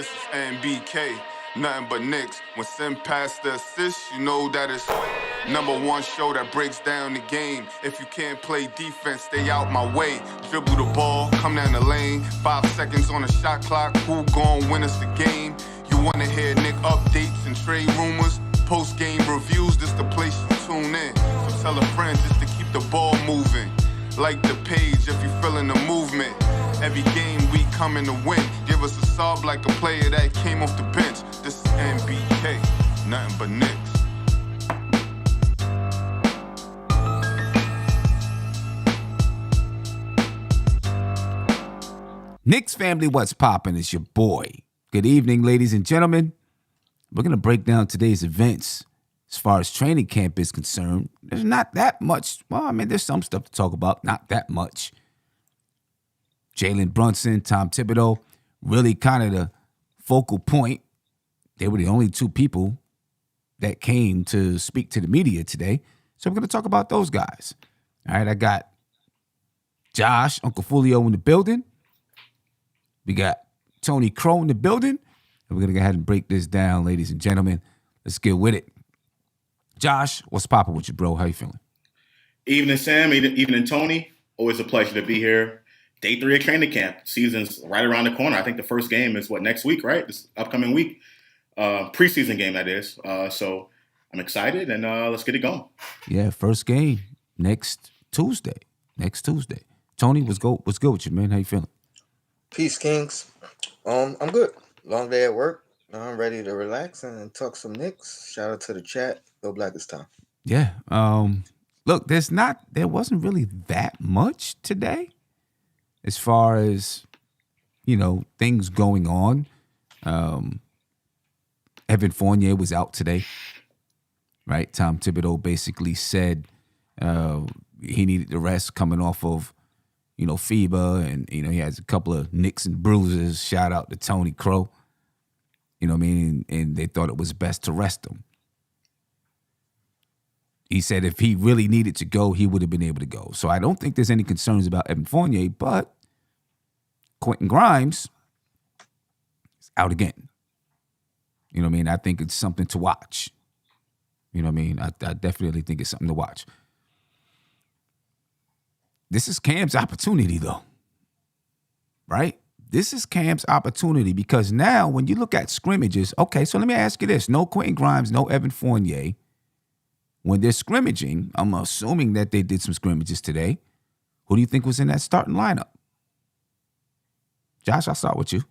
This is NBK, nothing but Knicks. When send past the assist, you know that it's number one show that breaks down the game. If you can't play defense, stay out my way. Dribble the ball, come down the lane. 5 seconds on the shot clock, who gon' win us the game? You wanna hear Nick updates and trade rumors? Post-game reviews, this the place you tune in. So tell a friend just to keep the ball moving. Like the page if you feeling the movement. Every game we coming to win. Give us a sub like a player that came off the bench. This is NBK, nothing but Knicks. Knicks family, what's poppin'? It's your boy. Good evening, ladies and gentlemen. We're going to break down today's events. As far as training camp is concerned, there's not that much. Well, I mean, there's some stuff to talk about, not that much. Jalen Brunson, Tom Thibodeau, really kind of the focal point. They were the only two people that came to speak to the media today. So we're going to talk about those guys. All right, I got Josh, Uncle Fulio in the building. We got Tony Crow in the building. And we're going to go ahead and break this down, ladies and gentlemen. Let's get with it. Josh, what's poppin' with you, bro? How you feeling? Evening, Sam. Evening, Tony. Always a pleasure to be here. Day 3 of training camp. Season's right around the corner. I think the first game is, next week, right? This upcoming week. Preseason game, that is. So I'm excited, and let's get it going. Yeah, first game next Tuesday. Tony, what's good with you, man? How you feeling? Peace, Kings. I'm good. Long day at work. I'm ready to relax and talk some Knicks. Shout out to the chat. Go Black this time. Yeah. Look, there wasn't really that much today as far as, things going on. Evan Fournier was out today, right? Tom Thibodeau basically said he needed the rest coming off of, FIBA, and, he has a couple of nicks and bruises. Shout out to Tony Crow. You know what I mean? And they thought it was best to rest him. He said if he really needed to go, he would have been able to go. So I don't think there's any concerns about Evan Fournier, but Quentin Grimes is out again. You know what I mean? I think it's something to watch. You know what I mean? I definitely think it's something to watch. This is Cam's opportunity, though. Right? This is Cam's opportunity because now when you look at scrimmages, okay, so let me ask you this. No Quentin Grimes, no Evan Fournier. When they're scrimmaging, I'm assuming that they did some scrimmages today. Who do you think was in that starting lineup? Josh, I'll start with you.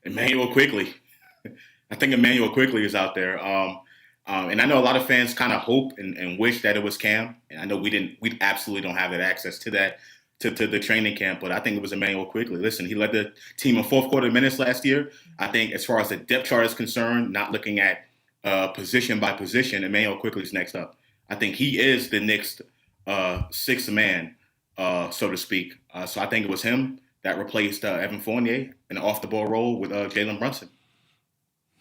Emmanuel Quickly. I think Emmanuel Quickly is out there. And I know a lot of fans kind of hope and wish that it was Cam. And I know we absolutely don't have that access to that, to the training camp, but I think it was Emmanuel Quickly. Listen, he led the team in fourth quarter minutes last year. I think as far as the depth chart is concerned, not looking at position by position, Emmanuel Quickly's next up. I think he is the next sixth man, so to speak. So I think it was him that replaced Evan Fournier in an off-the-ball role with Jalen Brunson.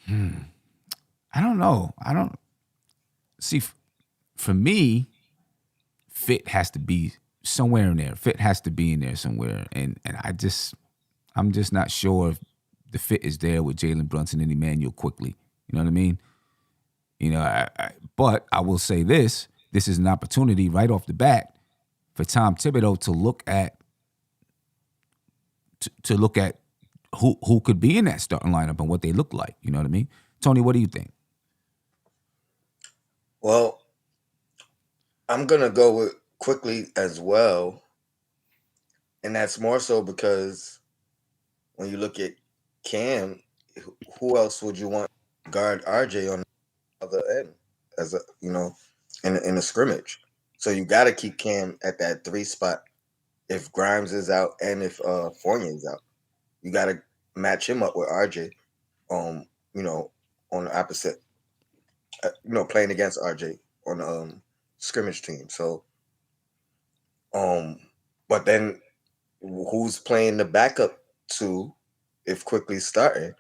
I don't know. See, for me, fit has to be somewhere in there. Fit has to be in there somewhere. And I'm just not sure if the fit is there with Jalen Brunson and Emmanuel Quickly. You know what I mean? But I will say this is an opportunity right off the bat for Tom Thibodeau to look at who could be in that starting lineup and what they look like. You know what I mean? Tony, what do you think? Well, I'm going to go with Quickly as well. And that's more so because when you look at Cam, who else would you want to guard RJ on the other end as in a scrimmage? So you got to keep Cam at that 3 spot if Grimes is out and if Fournier is out. You got to match him up with RJ, on the opposite, playing against RJ on the scrimmage team. So, but then who's playing the backup 2 if Quickly's starting?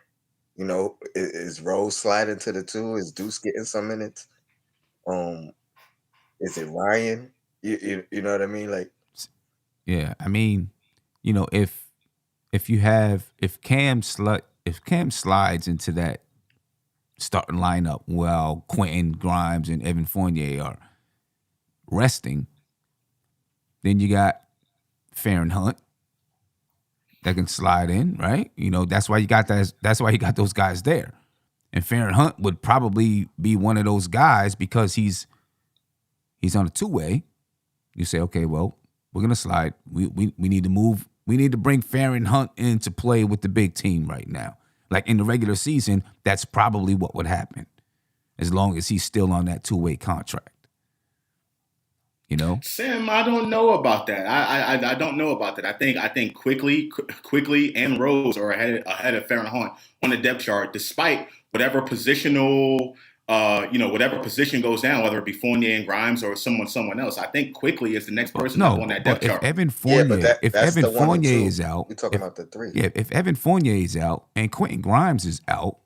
Is Rose sliding to the 2? Is Deuce getting some minutes? Is it Ryan? You know what I mean? Like, yeah, I mean, if Cam if Cam slides into that starting lineup while Quentin Grimes and Evan Fournier are resting, then you got Farron Hunt that can slide in, right? That's why you got that. That's why you got those guys there. And Farron Hunt would probably be one of those guys because he's on a two-way. You say, okay, well, we're gonna slide. We need to move. We need to bring Farron Hunt in to play with the big team right now. Like in the regular season, that's probably what would happen, as long as he's still on that two-way contract. Sam, I don't know about that. I don't know about that. I think quickly and Rose are ahead of Farron Hunt on the depth chart, despite whatever positional. Whatever position goes down, whether it be Fournier and Grimes or someone else, I think quickly is the next person on that depth chart. If Evan Fournier, is out, we're talking about the three. Yeah, if Evan Fournier is out and Quentin Grimes is out,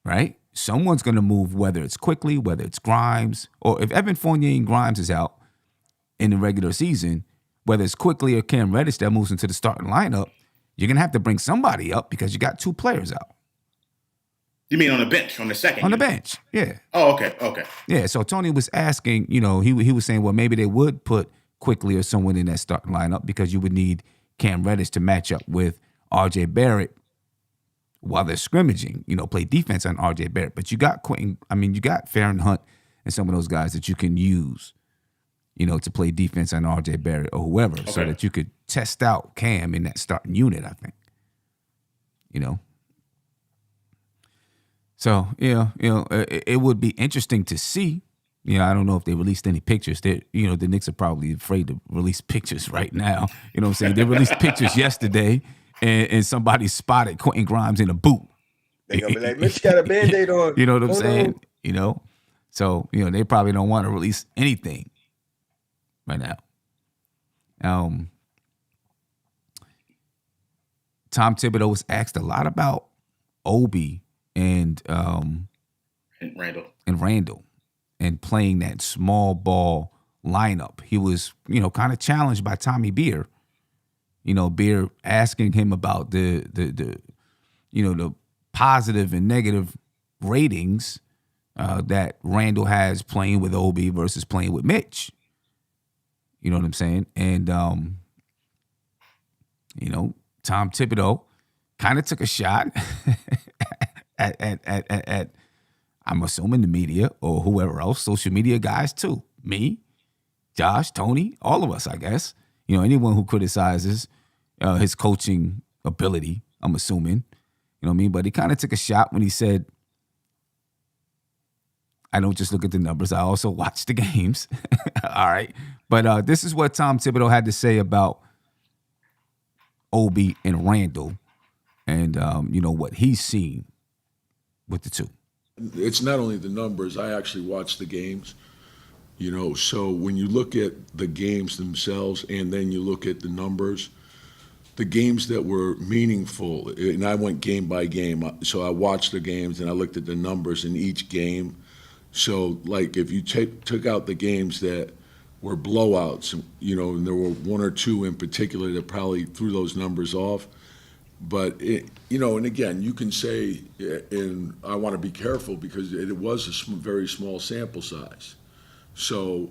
right? Someone's going to move, whether it's quickly, whether it's Grimes, or if Evan Fournier and Grimes is out in the regular season, whether it's quickly or Cam Reddish that moves into the starting lineup, you're going to have to bring somebody up because you got two players out. You mean on the bench, on the second? On the bench, yeah. Oh, okay. Yeah, so Tony was asking, he was saying, well, maybe they would put quickly or someone in that starting lineup because you would need Cam Reddish to match up with R.J. Barrett while they're scrimmaging, play defense on R.J. Barrett. But you got you got Farron Hunt and some of those guys that you can use, to play defense on R.J. Barrett or whoever, so that you could test out Cam in that starting unit, I think. So, it would be interesting to see. I don't know if they released any pictures. The Knicks are probably afraid to release pictures right now. You know what I'm saying? They released pictures yesterday, and somebody spotted Quentin Grimes in a boot. They're going to be like, Mitch got a Band-Aid on. You know what I'm saying? No. So, they probably don't want to release anything right now. Tom Thibodeau was asked a lot about Obi and Randall and playing that small ball lineup. He was, kind of challenged by Tommy Beer. Beer asking him about the positive and negative ratings that Randall has playing with Obi versus playing with Mitch. You know what I'm saying? And Tom Thibodeau kind of took a shot at I'm assuming the media or whoever else, social media guys too. Me, Josh, Tony, all of us, I guess. Anyone who criticizes his coaching ability, I'm assuming. You know what I mean? But he kind of took a shot when he said, I don't just look at the numbers, I also watch the games. All right. But this is what Tom Thibodeau had to say about Obi and Randall and, what he's seen with the two. It's not only the numbers. I actually watch the games, so when you look at the games themselves and then you look at the numbers, the games that were meaningful, and I went game by game, so I watched the games and I looked at the numbers in each game. So, like, if you took out the games that were blowouts, and there were one or two in particular that probably threw those numbers off. But, and again, you can say, and I want to be careful because it was a very small sample size. So,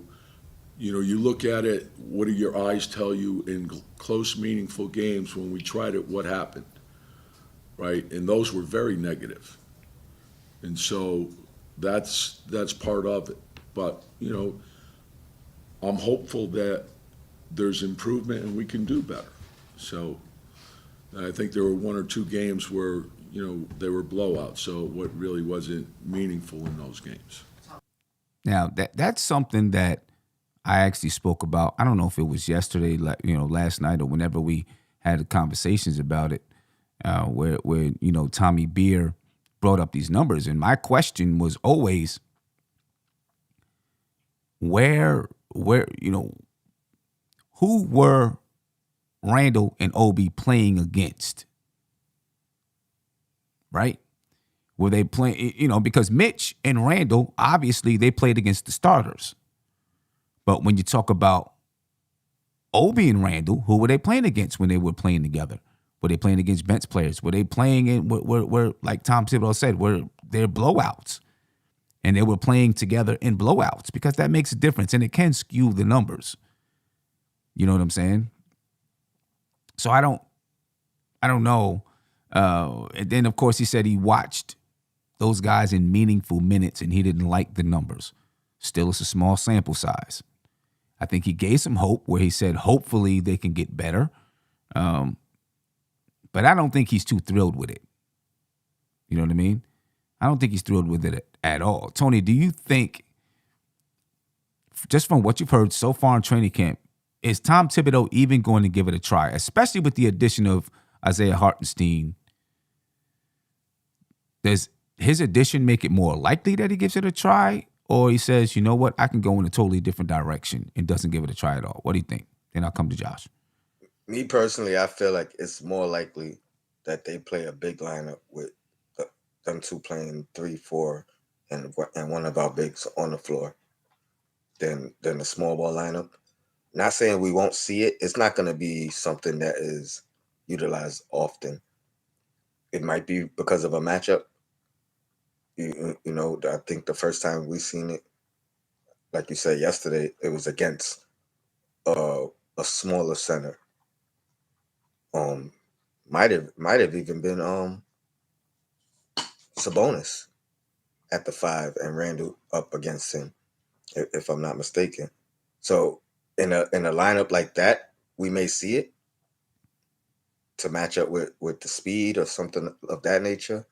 you look at it, what do your eyes tell you in close, meaningful games when we tried it, what happened, right? And those were very negative. And so that's part of it. But, I'm hopeful that there's improvement and we can do better. So I think there were one or two games where, they were blowouts. So what really wasn't meaningful in those games. Now, that's something that I actually spoke about. I don't know if it was yesterday, last night, or whenever we had conversations about it, where Tommy Beer brought up these numbers. And my question was always, where who were Randall and Obi playing against? Right? Were they playing, because Mitch and Randall, obviously they played against the starters. But when you talk about Obi and Randall, who were they playing against when they were playing together? Were they playing against bench players? Were they playing in where like Tom Thibodeau said, where they're blowouts? And they were playing together in blowouts, because that makes a difference, and it can skew the numbers. You know what I'm saying? So I don't know. And then, of course, he said he watched those guys in meaningful minutes, and he didn't like the numbers. Still, it's a small sample size. I think he gave some hope where he said hopefully they can get better. But I don't think he's too thrilled with it. You know what I mean? I don't think he's thrilled with it at all. Tony, do you think, just from what you've heard so far in training camp, is Tom Thibodeau even going to give it a try, especially with the addition of Isaiah Hartenstein? Does his addition make it more likely that he gives it a try? Or he says, you know what, I can go in a totally different direction and doesn't give it a try at all? What do you think? Then I'll come to Josh. Me personally, I feel like it's more likely that they play a big lineup with them two playing 3-4 and one of our bigs on the floor than the small ball lineup. Not saying we won't see it. It's not going to be something that is utilized often. It might be because of a matchup. You know, I think the first time we seen it, like you said yesterday, it was against a smaller center. Might have even been Sabonis at the 5 and Randall up against him, if I'm not mistaken. So in a lineup like that, we may see it to match up with the speed or something of that nature.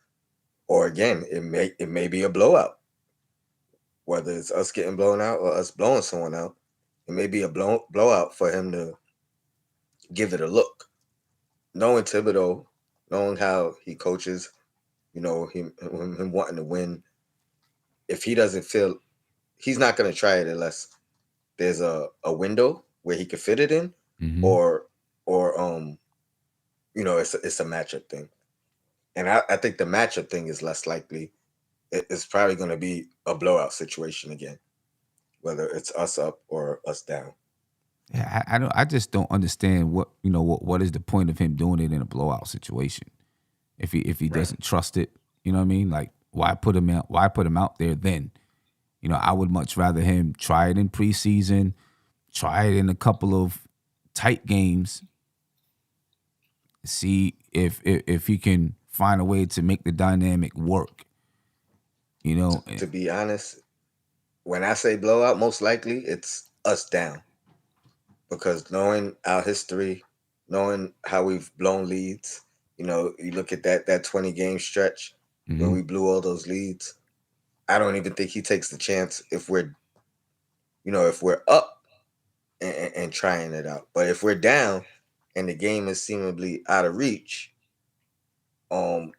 Or again, it may be a blowout. Whether it's us getting blown out or us blowing someone out, it may be a blowout for him to give it a look. Knowing Thibodeau, knowing how he coaches, you know, him wanting to win, if he doesn't feel, he's not going to try it unless there's a window where he could fit it in, or you know, it's a matchup thing. And I think the matchup thing is less likely. It's probably going to be a blowout situation again, whether it's us up or us down. Yeah, I just don't understand what is the point of him doing it in a blowout situation if he doesn't trust it. You know what I mean? Like, why put him out? Why put him out there then? You know, I would much rather him try it in preseason, try it in a couple of tight games, see if he can find a way to make the dynamic work. You know, To be honest, when I say blowout, most likely it's us down. Because knowing our history, knowing how we've blown leads, you know, you look at that 20-game stretch where we blew all those leads. I don't even think he takes the chance if we're up and trying it out. But if we're down and the game is seemingly out of reach, you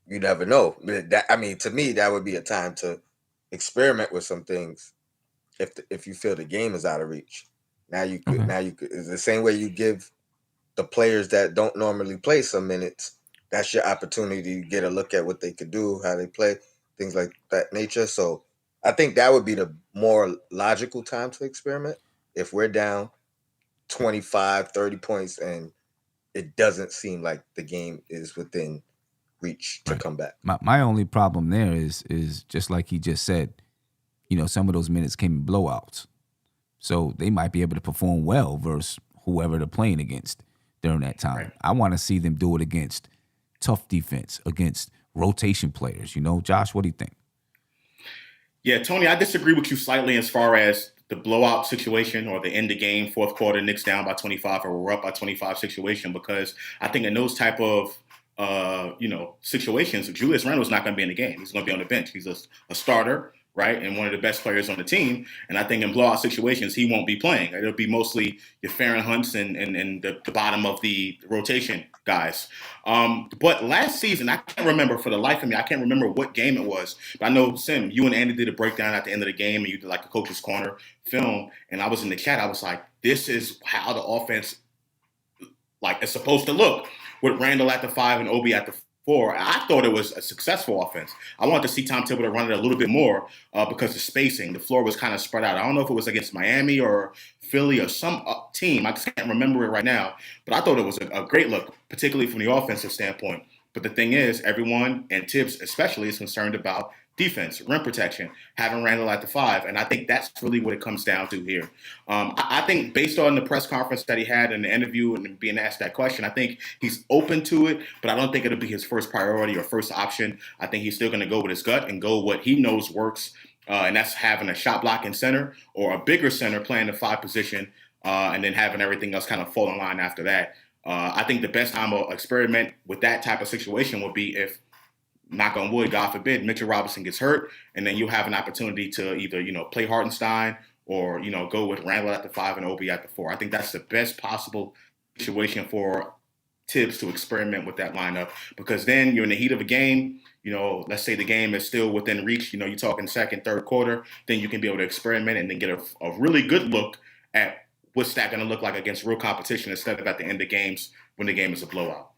never know. To me, that would be a time to experiment with some things. If you feel the game is out of reach, now you could. It's the same way you give the players that don't normally play some minutes. That's your opportunity to get a look at what they could do, how they play, things like that nature. So I think that would be the more logical time to experiment. If we're down 25, 30 points and it doesn't seem like the game is within reach to come back. My only problem there is just like he just said, you know, some of those minutes came in blowouts. So they might be able to perform well versus whoever they're playing against during that time. Right. I want to see them do it against tough defense, against rotation players. You know, Josh, what do you think? Yeah, Tony, I disagree with you slightly as far as the blowout situation or the end of game, fourth quarter, Knicks down by 25 or we're up by 25 situation, because I think in those type of situations, Julius Randle's not going to be in the game. He's going to be on the bench. He's a starter, right, and one of the best players on the team. And I think in blowout situations, he won't be playing. It'll be mostly your Farron Hunts and the bottom of the rotation guys. But last season, I can't remember for the life of me. I can't remember what game it was. But I know, Sim, you and Andy did a breakdown at the end of the game, and you did like a Coach's Corner film. And I was in the chat. I was like, this is how the offense is supposed to look, with Randle at the 5 and Obi at the 4, I thought it was a successful offense. I wanted to see Tom Thibodeau run it a little bit more because the spacing, the floor was kind of spread out. I don't know if it was against Miami or Philly or some team. I just can't remember it right now. But I thought it was a great look, particularly from the offensive standpoint. But the thing is, everyone, and Thibs especially, is concerned about defense, rim protection, having Randall at the 5. And I think that's really what it comes down to here. I think based on the press conference that he had in the interview and being asked that question, I think he's open to it, but I don't think it'll be his first priority or first option. I think he's still going to go with his gut and go what he knows works, and that's having a shot blocking center or a bigger center playing the 5 position, and then having everything else kind of fall in line after that. I think the best time to experiment with that type of situation would be if, knock on wood, God forbid, Mitchell Robinson gets hurt, and then you have an opportunity to either, play Hartenstein or, go with Randall at the 5 and Obi at the 4. I think that's the best possible situation for Thibs to experiment with that lineup, because then you're in the heat of a game. Let's say the game is still within reach, you're talking second, third quarter, then you can be able to experiment and then get a really good look at what's that going to look like against real competition instead of at the end of games when the game is a blowout.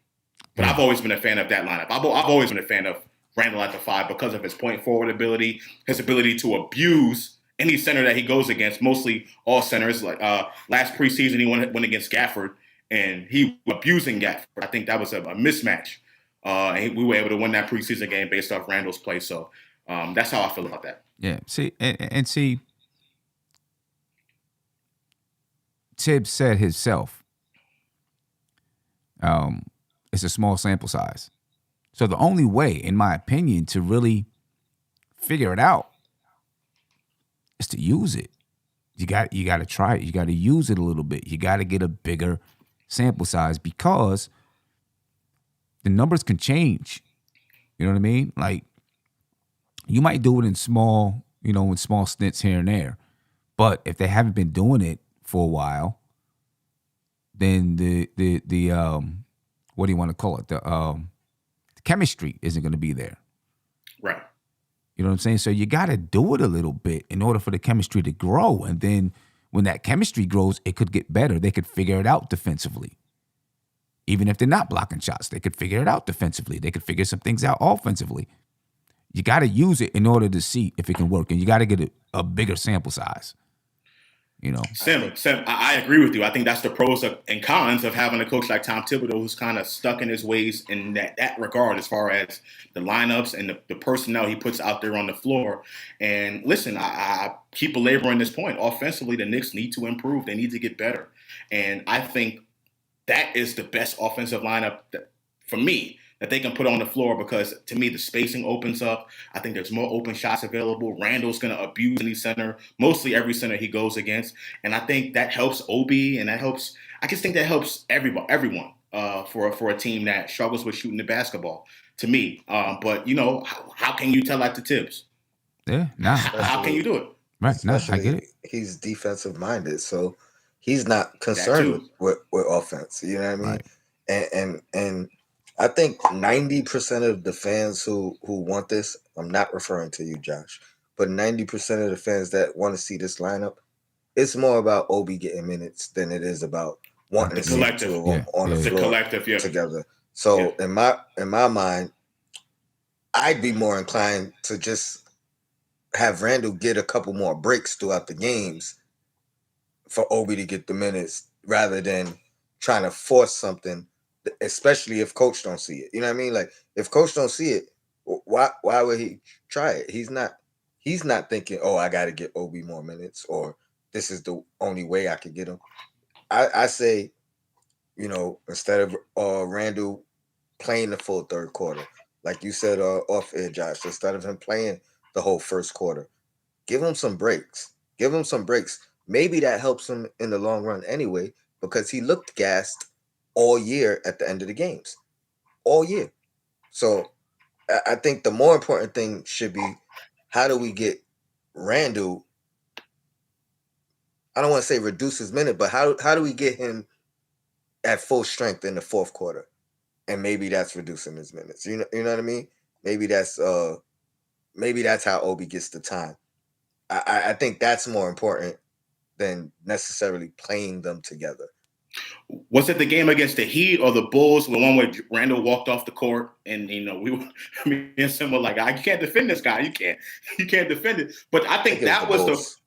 But I've always been a fan of that lineup. I've always been a fan of Randall at the 5 because of his point forward ability, his ability to abuse any center that he goes against, mostly all centers. Like last preseason, he went against Gafford, and he was abusing Gafford. I think that was a mismatch. And we were able to win that preseason game based off Randall's play. So that's how I feel about that. Yeah. See, and see, Thibs said himself, it's a small sample size. So the only way, in my opinion, to really figure it out is to use it. You got to try it. You got to use it a little bit. You got to get a bigger sample size because the numbers can change. You know what I mean? Like, you might do it in small, in small stints here and there. But if they haven't been doing it for a while, then the what do you want to call it? The chemistry isn't going to be there. Right. You know what I'm saying? So you got to do it a little bit in order for the chemistry to grow. And then when that chemistry grows, it could get better. They could figure it out defensively. Even if they're not blocking shots, they could figure it out defensively. They could figure some things out offensively. You got to use it in order to see if it can work. And you got to get a bigger sample size. Sim, I agree with you. I think that's the pros and cons of having a coach like Tom Thibodeau who's kind of stuck in his ways in that regard as far as the lineups and the personnel he puts out there on the floor. And listen, I keep belaboring this point. Offensively, the Knicks need to improve. They need to get better. And I think that is the best offensive lineup for me that they can put on the floor, because to me the spacing opens up. I think there's more open shots available. Randall's going to abuse any center, mostly every center he goes against, and I think that helps Obi, and that helps. I just think that helps everyone for a team that struggles with shooting the basketball. To me, but how can you tell that to Thibs? Yeah, nah. How can you do it? Right, nah, I get it. He's defensive minded, so he's not concerned with offense. You know what I mean? Right. And I think 90% of the fans who want this, I'm not referring to you, Josh, but 90% of the fans that want to see this lineup, it's more about Obi getting minutes than it is about wanting to see the two of them on the floor together. So in my mind, I'd be more inclined to just have Randall get a couple more breaks throughout the games for Obi to get the minutes rather than trying to force something, especially if coach don't see it. You know what I mean? Like, if coach don't see it, why would he try it? He's not thinking, oh, I got to get Obi more minutes, or this is the only way I could get him. I say, instead of Randall playing the full third quarter, like you said off air, Josh, instead of him playing the whole first quarter, give him some breaks. Maybe that helps him in the long run anyway, because he looked gassed all year at the end of the games. All year. So I think the more important thing should be, how do we get Randall, I don't want to say reduce his minute, but how do we get him at full strength in the fourth quarter? And maybe that's reducing his minutes. You know what I mean? Maybe that's how Obi gets the time. I think that's more important than necessarily playing them together. Was it the game against the Heat or the Bulls, the one where Randall walked off the court and we were, me and Sim were like, "You can't defend this guy. You can't defend it." But I think it was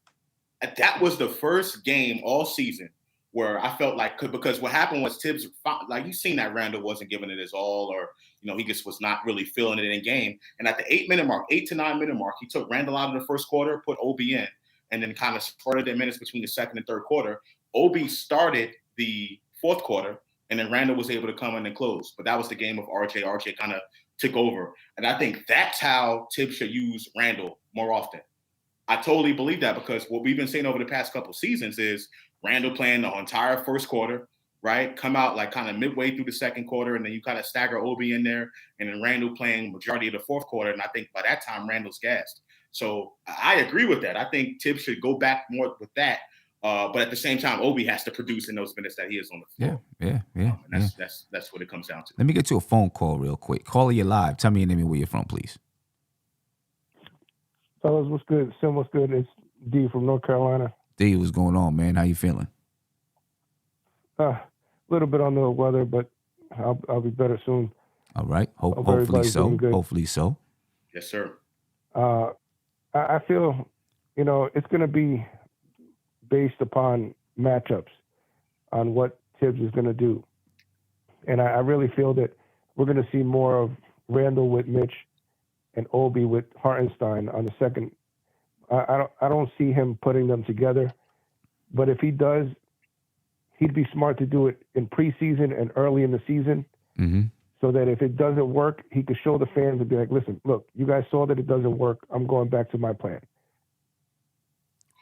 that was the first game all season where I felt like, because what happened was Thibs, like, you seen that Randall wasn't giving it his all, or he just was not really feeling it in game. And at the 8 to 9 minute mark, he took Randall out of the first quarter, put Obi in, and then kind of spread their minutes between the second and third quarter. Obi started the fourth quarter, and then Randall was able to come in and close. But that was the game of RJ. RJ kind of took over. And I think that's how Thibs should use Randall more often. I totally believe that, because what we've been seeing over the past couple seasons is Randall playing the entire first quarter, right? Come out like kind of midway through the second quarter, and then you kind of stagger Obi in there, and then Randall playing majority of the fourth quarter. And I think by that time, Randall's gassed. So I agree with that. I think Thibs should go back more with that. But at the same time, Obi has to produce in those minutes that he is on the floor. Yeah. And that's what it comes down to. Let me get you a phone call real quick. Caller, you live. Tell me your name and where you're from, please. Fellas, what's good? Sim, what's good? It's D from North Carolina. D, what's going on, man? How you feeling? A little bit on the weather, but I'll be better soon. All right. Hopefully so. Hopefully so. Yes, sir. I feel, it's going to be based upon matchups on what Thibs is going to do. And I really feel that we're going to see more of Randall with Mitch and Obi with Hartenstein on the second. I don't see him putting them together, but if he does, he'd be smart to do it in preseason and early in the season, so that if it doesn't work, he could show the fans and be like, "Listen, look, you guys saw that it doesn't work. I'm going back to my plan."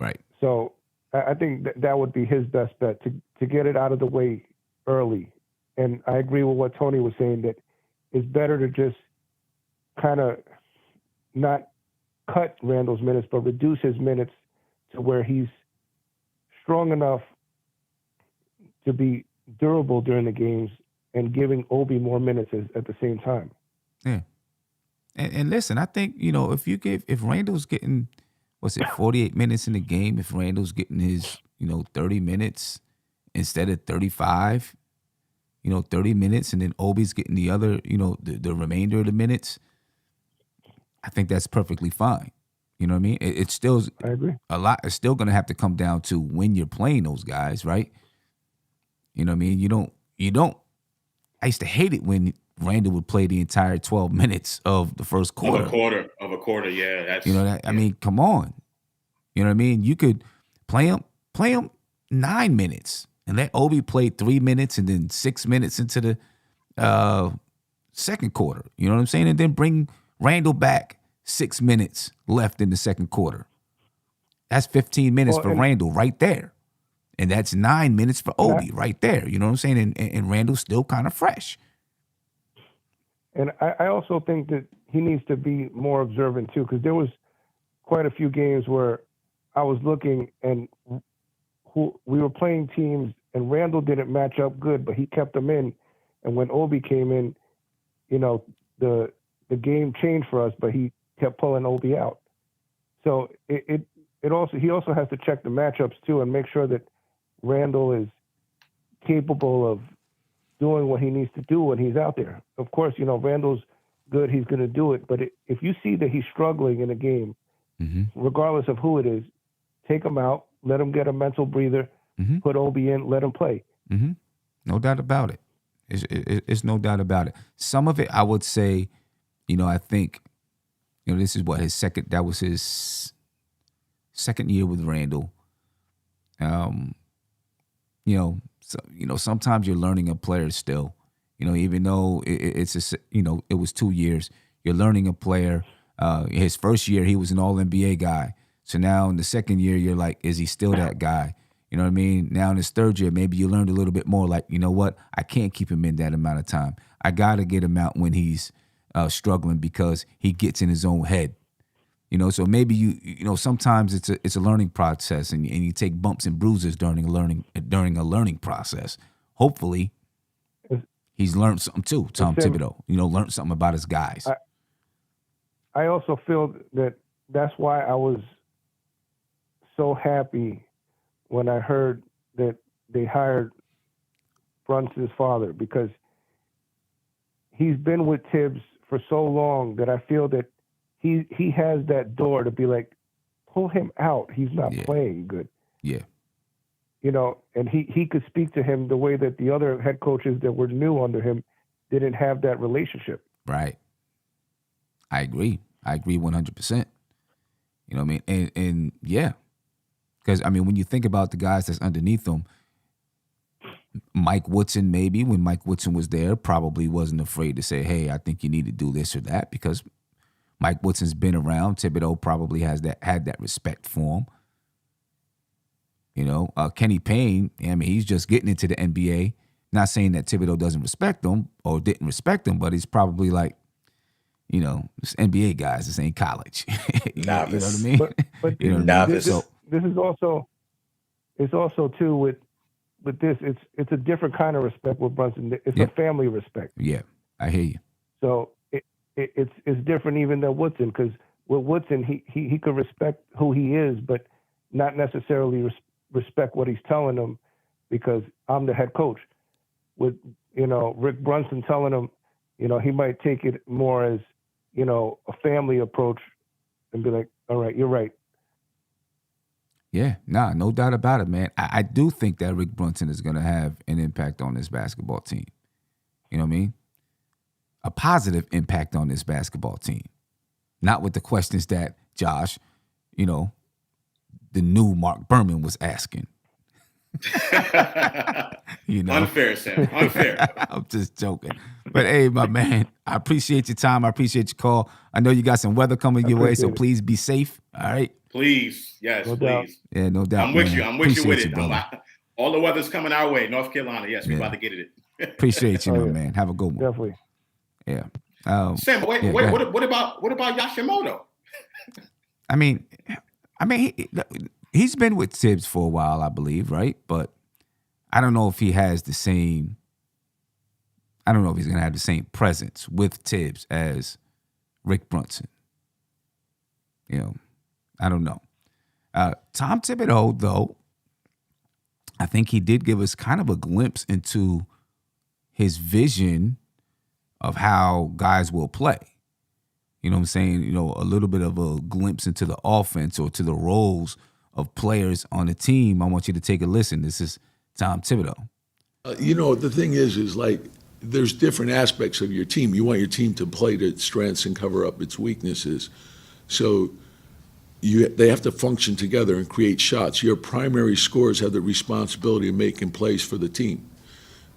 Right. So I think that would be his best bet, to get it out of the way early. And I agree with what Tony was saying, that it's better to just kind of not cut Randall's minutes, but reduce his minutes to where he's strong enough to be durable during the games, and giving Obi more minutes at the same time. Yeah. And listen, I think, if Randall's getting, 48 minutes in the game, if Randall's getting his, 30 minutes instead of 35, 30 minutes, and then Obi's getting the other, the remainder of the minutes, I think that's perfectly fine. You know what I mean? It's still, I agree. A lot is still going to have to come down to when you're playing those guys, right? You know what I mean? You don't, I used to hate it when Randall would play the entire 12 minutes of the first quarter. Of a quarter, yeah. That's, I mean, come on. You know what I mean? You could play him 9 minutes and let Obi play 3 minutes and then 6 minutes into the second quarter. You know what I'm saying? And then bring Randall back 6 minutes left in the second quarter. That's 15 minutes for Randall right there. And that's 9 minutes for Obi right there. You know what I'm saying? And Randall's still kind of fresh. And I also think that he needs to be more observant too, because there was quite a few games where I was looking and we were playing teams and Randall didn't match up good, but he kept them in. And when Obi came in, the game changed for us, but he kept pulling Obi out. So he also has to check the matchups too and make sure that Randall is capable of doing what he needs to do when he's out there. Of course, Randall's good, he's going to do it. But if you see that he's struggling in a game, regardless of who it is, take him out, let him get a mental breather, put Obi in, let him play. No doubt about it. It's no doubt about it. Some of it, I would say, I think, this is what that was his second year with Randall. Sometimes you're learning a player still, even though it was 2 years, you're learning a player. His first year, he was an all-NBA guy. So now in the second year, you're like, is he still that guy? You know what I mean? Now in his third year, maybe you learned a little bit more like, you know what? I can't keep him in that amount of time. I got to get him out when he's struggling because he gets in his own head. So maybe sometimes it's a learning process, and you take bumps and bruises during a learning process. Hopefully, he's learned something too. Tom Thibodeau, learned something about his guys. I also feel that's why I was so happy when I heard that they hired Brunson's father, because he's been with Thibs for so long that I feel that he has that door to be like, pull him out. He's not playing good. Yeah. You know, and he could speak to him the way that the other head coaches that were new under him didn't have that relationship. Right. I agree 100%. You know what I mean? And yeah. Because, I mean, when you think about the guys that's underneath him, Mike Woodson, maybe when Mike Woodson was there, probably wasn't afraid to say, hey, I think you need to do this or that, because Mike Woodson's been around. Thibodeau probably had that respect for him. You know, Kenny Payne, I mean, he's just getting into the NBA. Not saying that Thibodeau doesn't respect him or didn't respect him, but he's probably like, you know, this NBA guys, this ain't college. you know what I mean? But you know novice. This is also, it's also too with this, it's a different kind of respect with Brunson. It's a family respect. Yeah, I hear you. So it's different even than Woodson, because with Woodson, he could respect who he is, but not necessarily respect what he's telling him, because I'm the head coach. With, you know, Rick Brunson telling him, you know, he might take it more as, you know, a family approach and be like, all right, you're right. Yeah, nah, no doubt about it, man. I do think that Rick Brunson is going to have an impact on this basketball team. You know what I mean? A positive impact on this basketball team. Not with the questions that Josh, you know, the new Mark Berman was asking. You know? Unfair, Sam. Unfair. I'm just joking. But hey, my man, I appreciate your time. I appreciate your call. I know you got some weather coming your way, so please be safe. All right? Please. Yes, No please. doubt. Yeah, no doubt. I'm with man. you. I'm with you with Appreciate it. brother. All the weather's coming our way. North Carolina. Yes, we're Yeah. about to get it. Appreciate you, Oh, my yeah. man. Have a good one. Definitely. Yeah. Sam, wait, yeah, go ahead. what about Yashimoto? I mean, he's been with Thibs for a while, I believe, right? But I don't know if he has the same. I don't know if he's gonna have the same presence with Thibs as Rick Brunson. You know, I don't know. Tom Thibodeau, though, I think he did give us kind of a glimpse into his vision of how guys will play. You know what I'm saying? You know, a little bit of a glimpse into the offense or to the roles of players on the team. I want you to take a listen. This is Tom Thibodeau. You know, the thing is like there's different aspects of your team. You want your team to play to its strengths and cover up its weaknesses. So they have to function together and create shots. Your primary scorers have the responsibility of making plays for the team.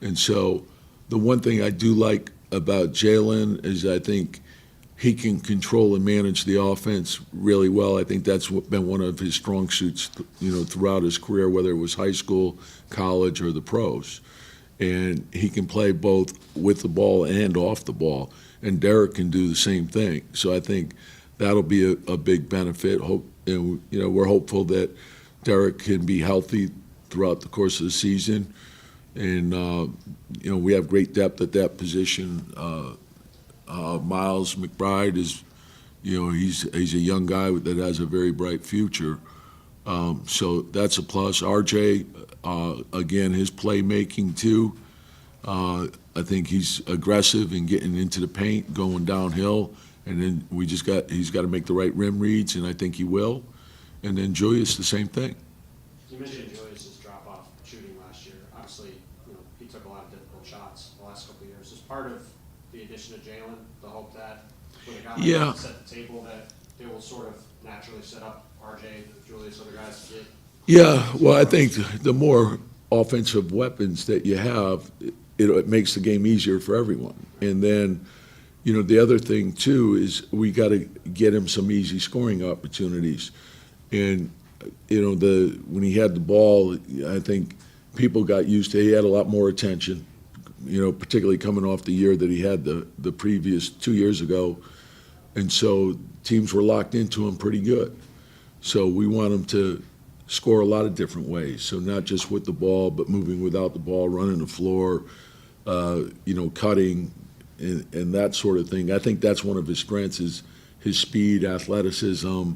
And so the one thing I do like about Jalen is I think he can control and manage the offense really well. I think that's been one of his strong suits, you know, throughout his career, whether it was high school, college, or the pros. And he can play both with the ball and off the ball. And Derek can do the same thing. So I think that'll be a big benefit. And, you know, we're hopeful that Derek can be healthy throughout the course of the season. And, you know, we have great depth at that position. Miles McBride is, you know, he's a young guy that has a very bright future. So that's a plus. RJ, again, his playmaking too. I think he's aggressive in getting into the paint, going downhill, and then he's got to make the right rim reads, and I think he will. And then Julius, the same thing. You mentioned Julius's drop-off shooting last year. Obviously, you know, he took a lot of difficult shots the last couple of years. Is part of the addition of Jalen the hope that when a guy like that set the table that they will sort of naturally set up RJ, Julius, other guys to get? Yeah, well, I think the more offensive weapons that you have, it makes the game easier for everyone. And then, you know, the other thing too is we got to get him some easy scoring opportunities. And, you know, when he had the ball, I think people got used to it. He had a lot more attention, you know, particularly coming off the year that he had the previous 2 years ago. And so teams were locked into him pretty good. So we want him to score a lot of different ways. So not just with the ball, but moving without the ball, running the floor, you know, cutting and that sort of thing. I think that's one of his strengths is his speed, athleticism.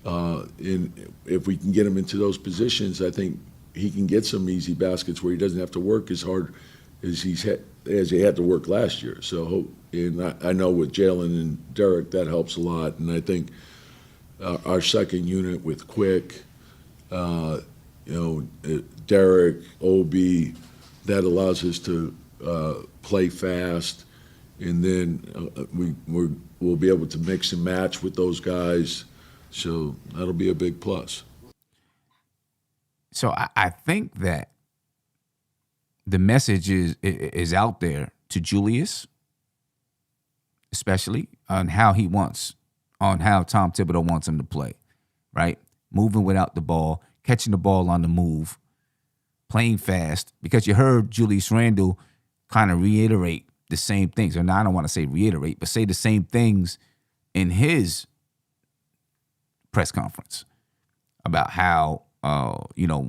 And if we can get him into those positions, I think he can get some easy baskets where he doesn't have to work as hard as he had to work last year. So, and I know with Jalen and Derek, that helps a lot. And I think our second unit with Quick, Derek, Obi, that allows us to play fast, and then we'll be able to mix and match with those guys. So that'll be a big plus. So I think that the message is out there to Julius, especially on how Tom Thibodeau wants him to play, right? Moving without the ball, catching the ball on the move, playing fast, because you heard Julius Randle kind of reiterate the same things. Or now I don't want to say reiterate, but say the same things in his press conference about how,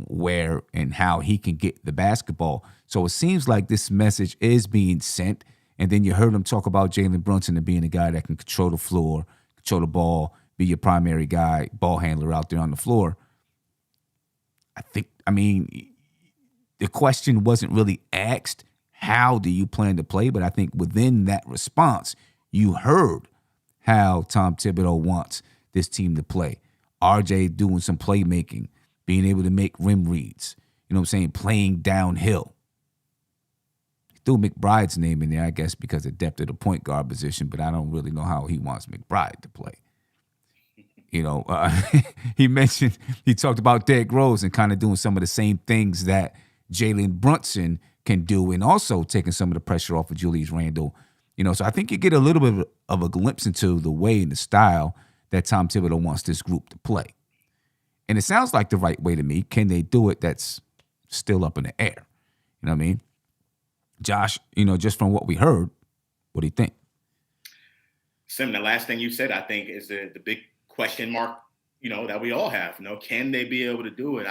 where and how he can get the basketball. So it seems like this message is being sent. And then you heard him talk about Jalen Brunson and being a guy that can control the floor, control the ball, be your primary guy, ball handler out there on the floor. The question wasn't really asked, how do you plan to play? But I think within that response, you heard how Tom Thibodeau wants this team to play. RJ doing some playmaking, being able to make rim reads, playing downhill. He threw McBride's name in there, I guess, because of depth of the point guard position, but I don't really know how he wants McBride to play. He talked about Derrick Rose and kind of doing some of the same things that Jalen Brunson can do, and also taking some of the pressure off of Julius Randle. So I think you get a little bit of a glimpse into the way and the style that Tom Thibodeau wants this group to play. And it sounds like the right way to me. Can they do it? That's still up in the air. You know what I mean? Josh, just from what we heard, what do you think? Sim, the last thing you said, I think, is the big question mark, that we all have. Can they be able to do it?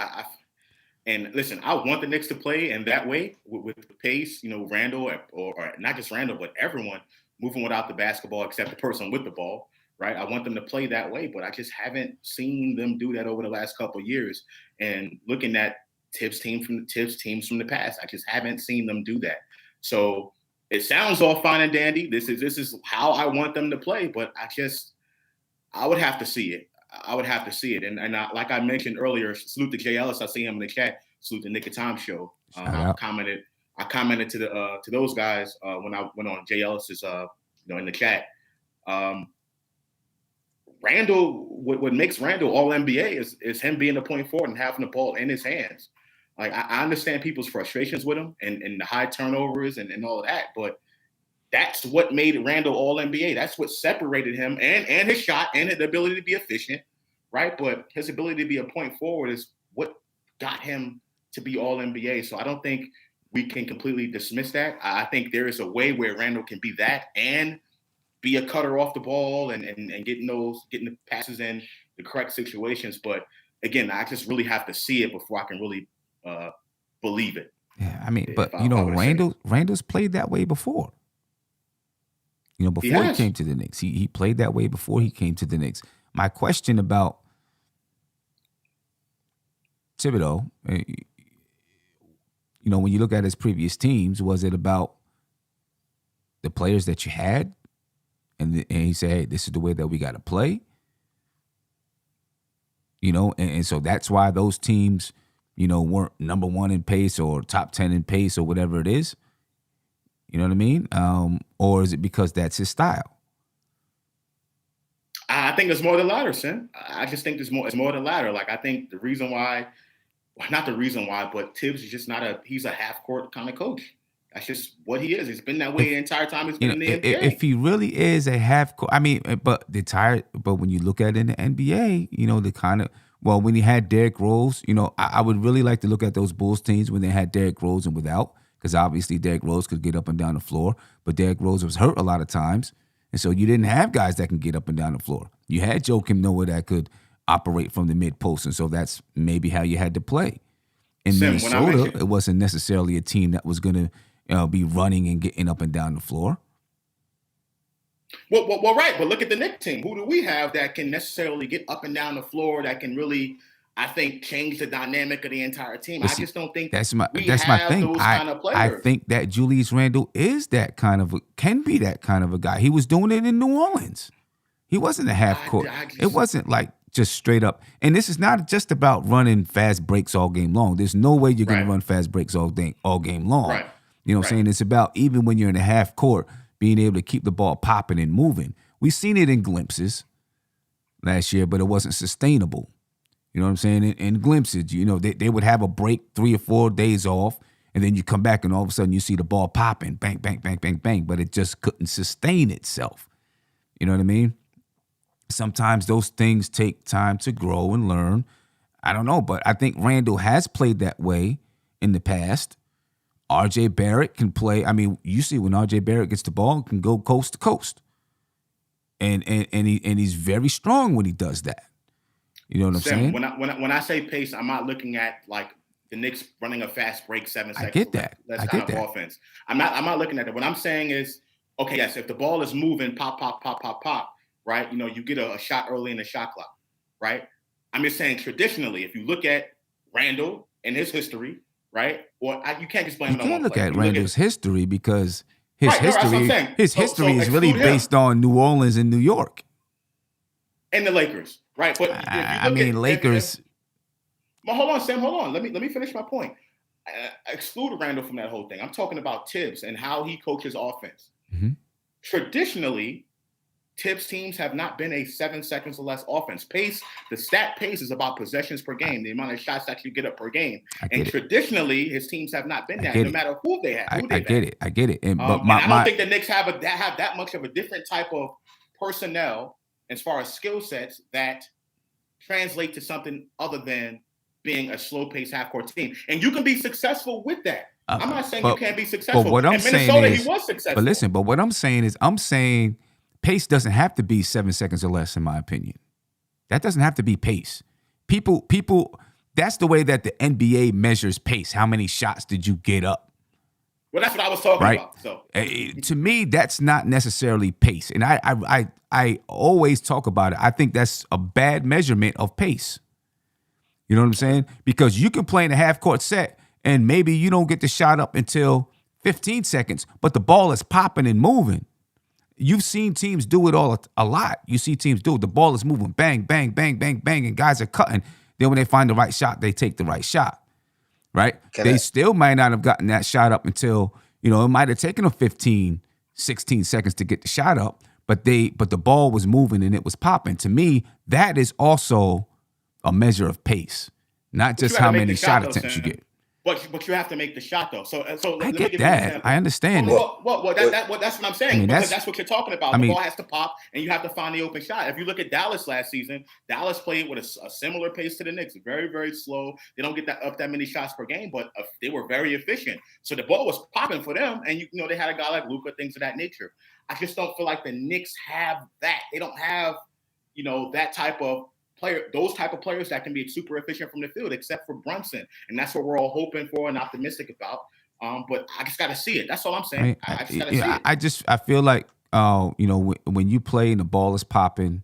And listen, I want the Knicks to play in that way with the pace, Randle or not just Randle, but everyone moving without the basketball except the person with the ball, right? I want them to play that way, but I just haven't seen them do that over the last couple of years. And looking at Thibs teams from the past, I just haven't seen them do that. So it sounds all fine and dandy. This is how I want them to play, but I would have to see it. And like I mentioned earlier, salute to Jay Ellis. I see him in the chat. Salute the Nick of Time show. I commented to those guys when I went on Jay Ellis's in the chat. Randle, what makes Randle all NBA is him being the point forward and having the ball in his hands. Like I understand people's frustrations with him and the high turnovers and all of that, but that's what made Randle all NBA. That's what separated him and his shot and the ability to be efficient, right? But his ability to be a point forward is what got him to be all NBA. So I don't think we can completely dismiss that. I think there is a way where Randle can be that and be a cutter off the ball and getting the passes in the correct situations. But again, I just really have to see it before I can really believe it. Yeah, Randle's played that way before. Before he came to the Knicks. He played that way before he came to the Knicks. My question about Thibodeau, when you look at his previous teams, was it about the players that you had? And he said, hey, this is the way that we got to play. And so that's why those teams, weren't number one in pace or top 10 in pace or whatever it is. You know what I mean? Or is it because that's his style? I think it's more the latter, Sin. I just think it's more the latter. Like I think the reason why, not the reason why, but Thibs is just he's a half court kind of coach. That's just what he is. He's been that way the entire time he's been in the NBA. If he really is a half court, but when you look at it in the NBA, when he had Derrick Rose, I would really like to look at those Bulls teams when they had Derrick Rose and without. Because obviously Derrick Rose could get up and down the floor, but Derrick Rose was hurt a lot of times. And so you didn't have guys that can get up and down the floor. You had Joakim Noah that could operate from the mid-post, and so that's maybe how you had to play. In Minnesota, it wasn't necessarily a team that was going to be running and getting up and down the floor. Well, right. But look at the Knicks team. Who do we have that can necessarily get up and down the floor, that can really – I think changed the dynamic of the entire team. But I see, just don't think that's my we thing. have those kind of I players. think that Julius Randle is that kind of can be that kind of a guy. He was doing it in New Orleans. He wasn't a half court. It wasn't like just straight up. And this is not just about running fast breaks all game long. There's no way you're going to run fast breaks all game long. Right. You know what I'm saying? It's about even when you're in a half court, being able to keep the ball popping and moving. We've seen it in glimpses last year, but it wasn't sustainable. You know what I'm saying? In glimpses, you know, they would have a break 3 or 4 days off, and then you come back and all of a sudden you see the ball popping, bang, bang, bang, bang, bang, but it just couldn't sustain itself. You know what I mean? Sometimes those things take time to grow and learn. I don't know, but I think Randall has played that way in the past. R.J. Barrett can play. I mean, you see when R.J. Barrett gets the ball, he can go coast to coast. And he's very strong when he does that. You know what I'm saying? When I say pace, I'm not looking at like the Knicks running a fast break 7 seconds. I get that. That's kind of offense. I'm not looking at that. What I'm saying is, okay, yes, if the ball is moving, pop, pop, pop, pop, pop, right? You know, you get a shot early in the shot clock, right? I'm just saying traditionally, if you look at Randall and his history, right? Or you can't just blame it on one player. You can't look at Randall's history because his history is really based on New Orleans and New York. And the Lakers, right? But Lakers. Well, hold on, Sam. Hold on. Let me finish my point. Exclude Randall from that whole thing. I'm talking about Thibs and how he coaches offense. Mm-hmm. Traditionally, Thibs teams have not been a 7 seconds or less offense. Pace, the stat pace is about possessions per game, the amount of shots that you get up per game. And traditionally, his teams have not been that, no matter who they have. I get it. I get it. But I don't think the Knicks have that much of a different type of personnel as far as skill sets that translate to something other than being a slow-paced half-court team. And you can be successful with that. I'm not saying you can't be successful. But what I'm saying is, he was successful. But listen, what I'm saying is, pace doesn't have to be 7 seconds or less, in my opinion. That doesn't have to be pace. People, that's the way that the NBA measures pace. How many shots did you get up? Well, that's what I was talking about. So to me, that's not necessarily pace. And I always talk about it. I think that's a bad measurement of pace. You know what I'm saying? Because you can play in a half-court set, and maybe you don't get the shot up until 15 seconds, but the ball is popping and moving. You've seen teams do it a lot. You see teams do it. The ball is moving, bang, bang, bang, bang, bang, and guys are cutting. Then when they find the right shot, they take the right shot, right? They still might not have gotten that shot up until, it might have taken them 15, 16 seconds to get the shot up, but the ball was moving and it was popping. To me, that is also a measure of pace, not just how many shot attempts you get. But you have to make the shot though. So I get that. I understand it. That's what I'm saying. Because that's what you're talking about. The ball has to pop, and you have to find the open shot. If you look at Dallas last season, Dallas played with a similar pace to the Knicks. Very, very slow. They don't get that many shots per game, but they were very efficient. So the ball was popping for them, and they had a guy like Luka, things of that nature. I just don't feel like the Knicks have that. They don't have that type of player, those type of players that can be super efficient from the field, except for Brunson, and that's what we're all hoping for and optimistic about. But I just got to see it. That's all I'm saying. I just got to see it. I feel like when you play and the ball is popping,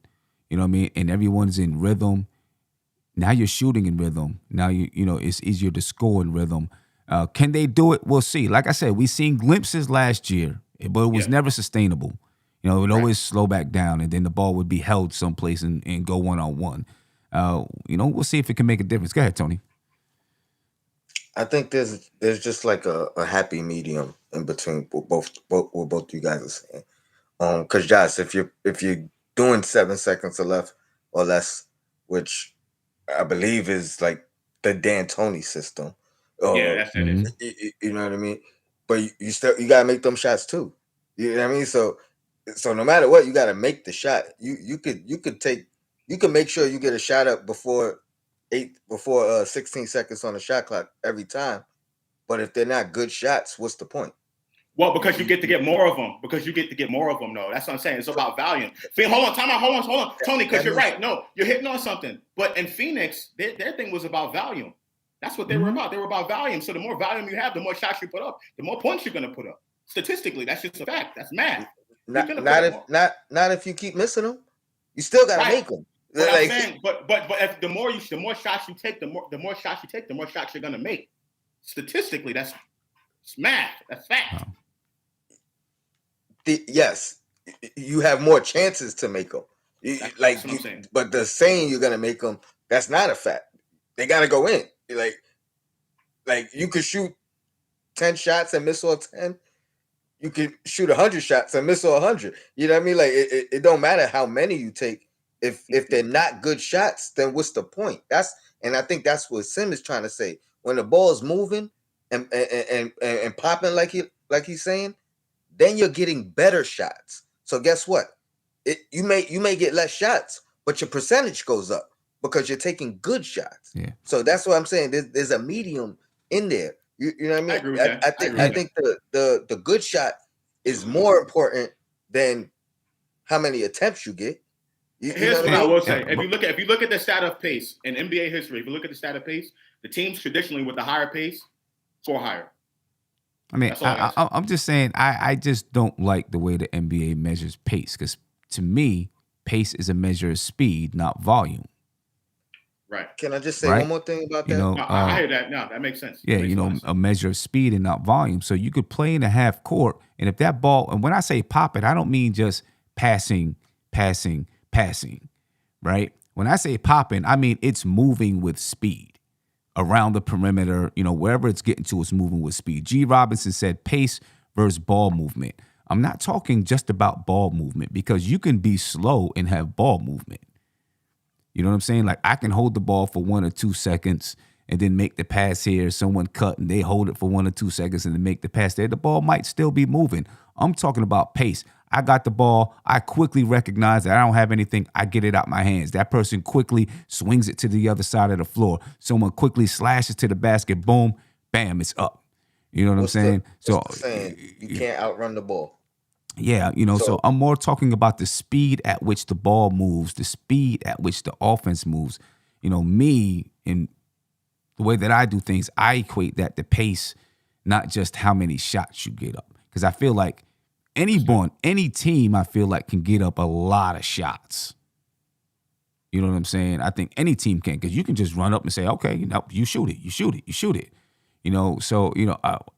and everyone's in rhythm. Now you're shooting in rhythm. Now it's easier to score in rhythm. Can they do it? We'll see. Like I said, we seen glimpses last year, but it was never sustainable. It would always slow back down, and then the ball would be held someplace and go one-on-one. We'll see if it can make a difference. Go ahead, Tony. I think there's just like a happy medium in between what both you guys are saying. Because Josh, if you're doing 7 seconds or less, which I believe is like the D'Antoni system. That's it. You know what I mean? But you gotta make them shots too. You know what I mean? So no matter what, you got to make the shot. You can make sure you get a shot up before 16 seconds on the shot clock every time. But if they're not good shots, what's the point? Well, because you get to get more of them. No, that's what I'm saying. It's about volume. Hold on, Tony, because you're right. No, you're hitting on something. But in Phoenix, their thing was about volume. That's what they were about. They were about volume. So the more volume you have, the more shots you put up, the more points you're going to put up. Statistically, that's just a fact. That's math. Not if you keep missing them. You still got to make them. But I'm saying, but if the more shots you take, the more shots you're gonna make. Statistically, that's math. That's fact. Yes, you have more chances to make them. That's what I'm saying. But the saying you're gonna make them, that's not a fact. They gotta go in. Like you could shoot 10 shots and miss all 10. You could shoot 100 shots and miss all 100. You know what I mean? Like it don't matter how many you take. If they're not good shots, then what's the point? And I think that's what Sim is trying to say. When the ball is moving and popping like he's saying, then you're getting better shots. So guess what? You may get less shots, but your percentage goes up because you're taking good shots. Yeah. So that's what I'm saying. There's a medium in there. You know what I mean? I agree with that. I think the good shot is more important than how many attempts you get. Here's what I will say: if you look at the stat of pace in NBA history, if you look at the stat of pace, the teams traditionally with the higher pace score higher. I mean, I'm just saying, I just don't like the way the NBA measures pace, because to me, pace is a measure of speed, not volume. Right. Can I just say one more thing about that? You know, I hear that. No, that makes sense. Yeah, a measure of speed and not volume. So you could play in a half court, and if that ball, and when I say pop it, I don't mean just passing, right? When I say popping, I mean it's moving with speed around the perimeter. Wherever it's getting to, it's moving with speed. G. Robinson said pace versus ball movement. I'm not talking just about ball movement, because you can be slow and have ball movement. You know what I'm saying? Like, I can hold the ball for 1 or 2 seconds and then make the pass here. Someone cut and they hold it for 1 or 2 seconds and then make the pass there. The ball might still be moving. I'm talking about pace. I got the ball. I quickly recognize that I don't have anything. I get it out my hands. That person quickly swings it to the other side of the floor. Someone quickly slashes to the basket. Boom, bam, it's up. You know what I'm saying? You can't outrun the ball. Yeah, so I'm more talking about the speed at which the ball moves, the speed at which the offense moves. Me, in the way that I do things, I equate that to pace, not just how many shots you get up. Because I feel like any team, I feel like, can get up a lot of shots. You know what I'm saying? I think any team can, because you can just run up and say, okay, you shoot it.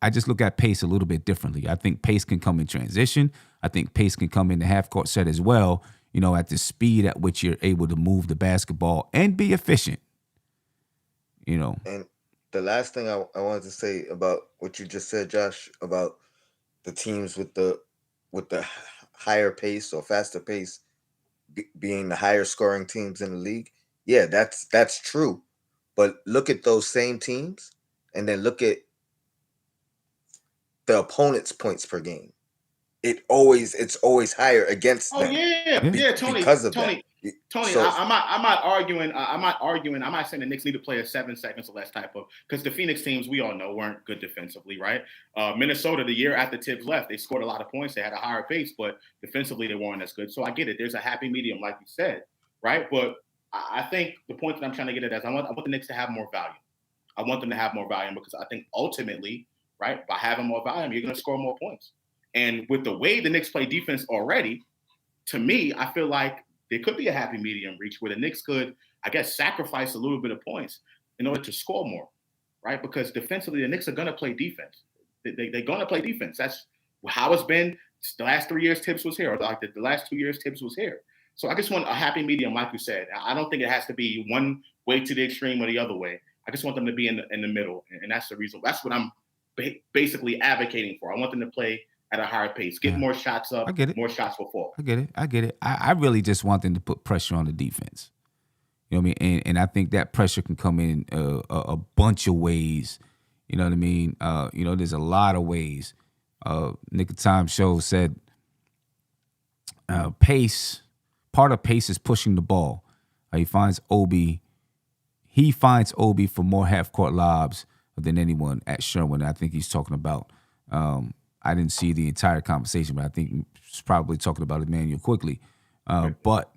I just look at pace a little bit differently. I think pace can come in transition. I think pace can come in the half-court set as well, at the speed at which you're able to move the basketball and be efficient. And the last thing I wanted to say about what you just said, Josh, about the teams with the higher pace or faster pace being the higher scoring teams in the league. Yeah, that's true. But look at those same teams and then look at the opponent's points per game. It's always higher against them. Tony. Because of Tony, that. Tony, I'm not arguing. I'm not saying the Knicks need to play a 7 seconds or less type of, because the Phoenix teams, we all know, weren't good defensively, right? Minnesota, the year after Thibs left, they scored a lot of points. They had a higher pace, but defensively they weren't as good. So I get it. There's a happy medium, like you said, right? But I think the point that I'm trying to get at is I want the Knicks to have more value. I want them to have more volume, because I think ultimately, right, by having more volume, you're going to score more points. And with the way the Knicks play defense already, to me, I feel like there could be a happy medium reach where the Knicks could, I guess, sacrifice a little bit of points in order to score more, right? Because defensively, the Knicks are going to play defense. They're going to play defense. That's how it's been the last 3 years Thibs was here, or like the last 2 years Thibs was here. So I just want a happy medium, like you said. I don't think it has to be one way to the extreme or the other way. I just want them to be in the middle, and that's the reason. That's what I'm basically advocating for. I want them to play at a higher pace, get more shots up. I get it. More shots will fall. I get it. I really just want them to put pressure on the defense. You know what I mean? And I think that pressure can come in a bunch of ways. You know what I mean? There's a lot of ways. Nick of Time Show said pace, part of pace is pushing the ball. He finds Obi for more half-court lobs than anyone at Sherwin. I think he's talking about, I didn't see the entire conversation, but I think he's probably talking about Emmanuel Quickly. But,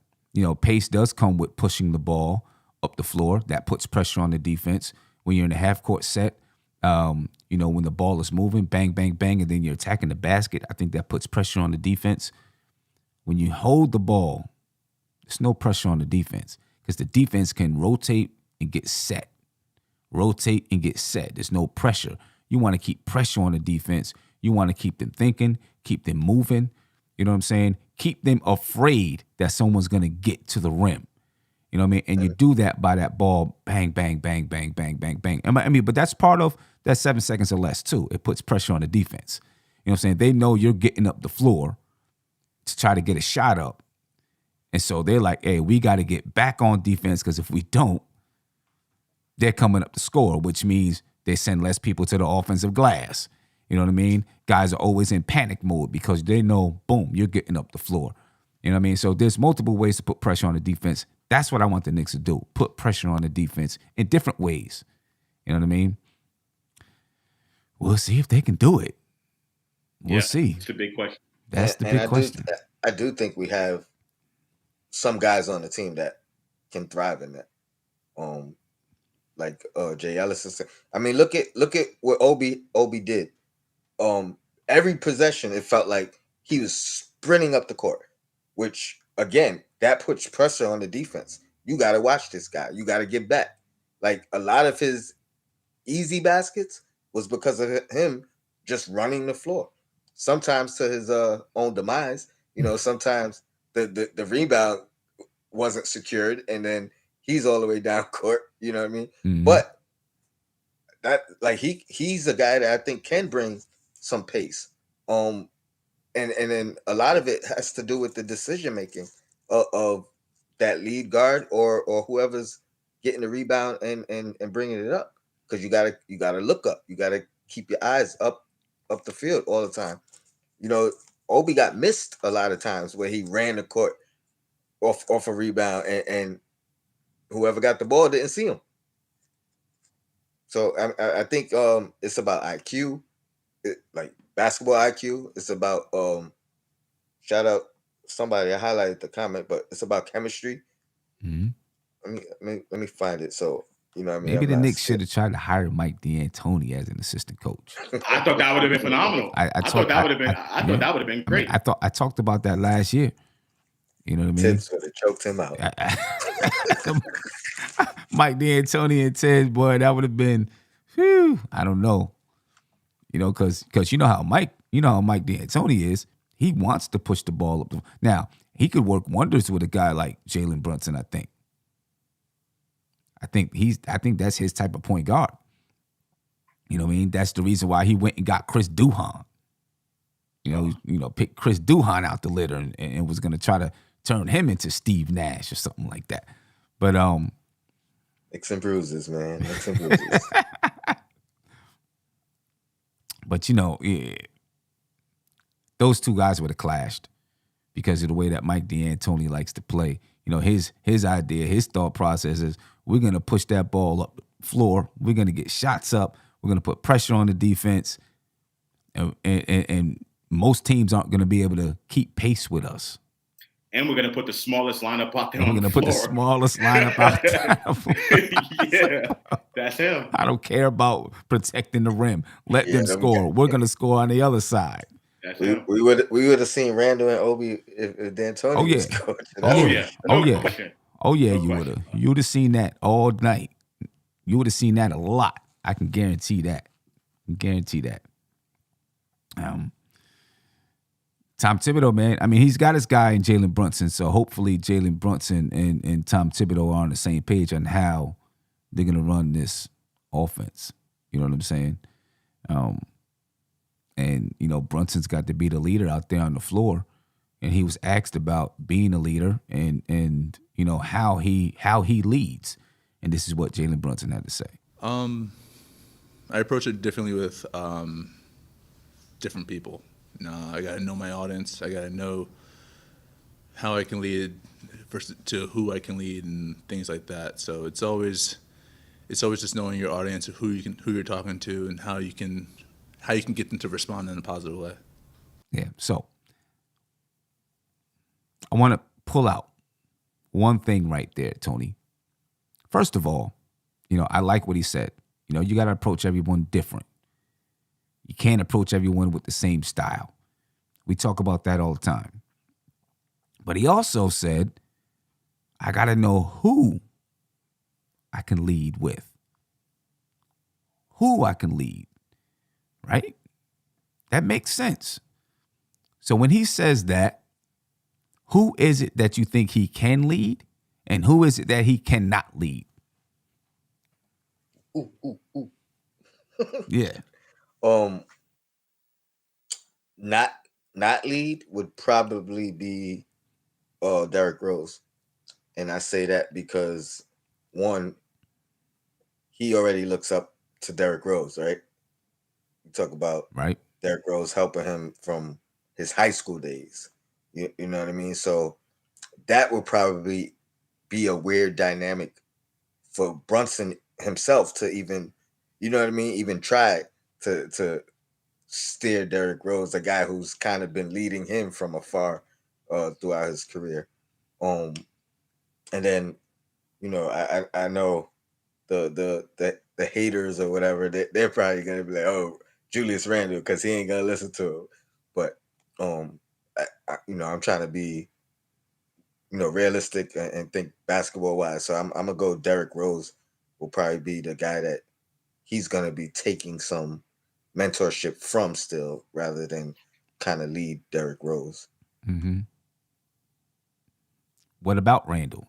pace does come with pushing the ball up the floor. That puts pressure on the defense. When you're in a half-court set, when the ball is moving, bang, bang, bang, and then you're attacking the basket, I think that puts pressure on the defense. When you hold the ball, there's no pressure on the defense. because the defense can rotate and get set. Rotate and get set. There's no pressure. You want to keep pressure on the defense. You want to keep them thinking, keep them moving. You know what I'm saying? Keep them afraid that someone's going to get to the rim. You know what I mean? And you do that by that ball, bang, bang, bang, bang, bang, bang, bang. I mean, but that's part of that 7 seconds or less, too. It puts pressure on the defense. You know what I'm saying? They know you're getting up the floor to try to get a shot up. And so they're like, hey, we got to get back on defense, because if we don't, they're coming up to score, which means they send less people to the offensive glass. You know what I mean? Guys are always in panic mode because they know, boom, you're getting up the floor. You know what I mean? So there's multiple ways to put pressure on the defense. That's what I want the Knicks to do. Put pressure on the defense in different ways. You know what I mean? We'll see if they can do it. We'll see. It's a big question. That's the big question. I do think we have some guys on the team that can thrive in that. Like Jay Ellis. I mean, look at what Obi did. Every possession, it felt like he was sprinting up the court, which again, that puts pressure on the defense. You got to watch this guy. You got to get back. Like a lot of his easy baskets was because of him just running the floor. Sometimes to his own demise. You know, sometimes the rebound wasn't secured, and then he's all the way down court. You know what I mean? Mm-hmm. But that, like, he's a guy that I think can bring some pace. And then a lot of it has to do with the decision making of that lead guard or whoever's getting the rebound and bringing it up, because you gotta look up. You gotta keep your eyes up the field all the time. You know, Obi got missed a lot of times where he ran the court off a rebound and whoever got the ball didn't see him. So I think it's about IQ, like basketball IQ. It's about shout out somebody, I highlighted the comment, but it's about chemistry. Mm-hmm. Let me find it. So you know what I mean? Maybe the Knicks should have tried to hire Mike D'Antoni as an assistant coach. I thought that would have been phenomenal. I thought that would have been great. I talked about that last year. You know what I mean? Thibs would have choked him out. Mike D'Antoni and Thibs, boy, that would have been, whew, I don't know. You know, because you know how Mike D'Antoni is. He wants to push the ball up. Now, he could work wonders with a guy like Jalen Brunson, I think. I think that's his type of point guard. You know what I mean? That's the reason why he went and got Chris Duhon. You know, picked Chris Duhon out the litter and was going to try to turn him into Steve Nash or something like that. But Nicks and bruises, man. Nicks and bruises. But you know, yeah, those two guys would have clashed because of the way that Mike D'Antoni likes to play. You know, his idea, his thought process is, we're going to push that ball up the floor. We're going to get shots up. We're going to put pressure on the defense. And most teams aren't going to be able to keep pace with us. And we're going to put the smallest lineup out there. We're going to put the smallest lineup out there. Yeah, that's him. I don't care about protecting the rim. Let them score. We're going to score on the other side. We would have seen Randall and Obi if D'Antoni was coaching. Oh yeah, you would have. You would have seen that all night. You would have seen that a lot. I can guarantee that. Tom Thibodeau, man. I mean, he's got his guy in Jalen Brunson, so hopefully Jalen Brunson and Tom Thibodeau are on the same page on how they're gonna run this offense. You know what I'm saying? And you know, Brunson's got to be the leader out there on the floor. And he was asked about being a leader and you know how he leads, and this is what Jalen Brunson had to say. I approach it differently with different people. I got to know my audience. I got to know how I can lead versus to who I can lead and things like that. So it's always just knowing your audience, who you're talking to, and how you can get them to respond in a positive way. Yeah. So I want to pull out one thing right there, Tony. First of all, you know, I like what he said. You know, you got to approach everyone different. You can't approach everyone with the same style. We talk about that all the time. But he also said, I got to know who I can lead with. Who I can lead, right? That makes sense. So when he says that, who is it that you think he can lead? And who is it that he cannot lead? Ooh. Yeah. Not lead would probably be Derrick Rose. And I say that because one, he already looks up to Derrick Rose, right? You talk about Right. Derrick Rose helping him from his high school days. You know what I mean? So that would probably be a weird dynamic for Brunson himself to even, you know what I mean, even try to steer Derrick Rose, a guy who's kind of been leading him from afar throughout his career. And then, you know, I know the haters or whatever, they're probably gonna be like, oh, Julius Randle, because he ain't gonna listen to him. But I'm trying to be, realistic and think basketball wise. So I'm gonna go Derrick Rose will probably be the guy that he's gonna be taking some mentorship from still, rather than kind of lead Derrick Rose. Mm-hmm. What about Randall?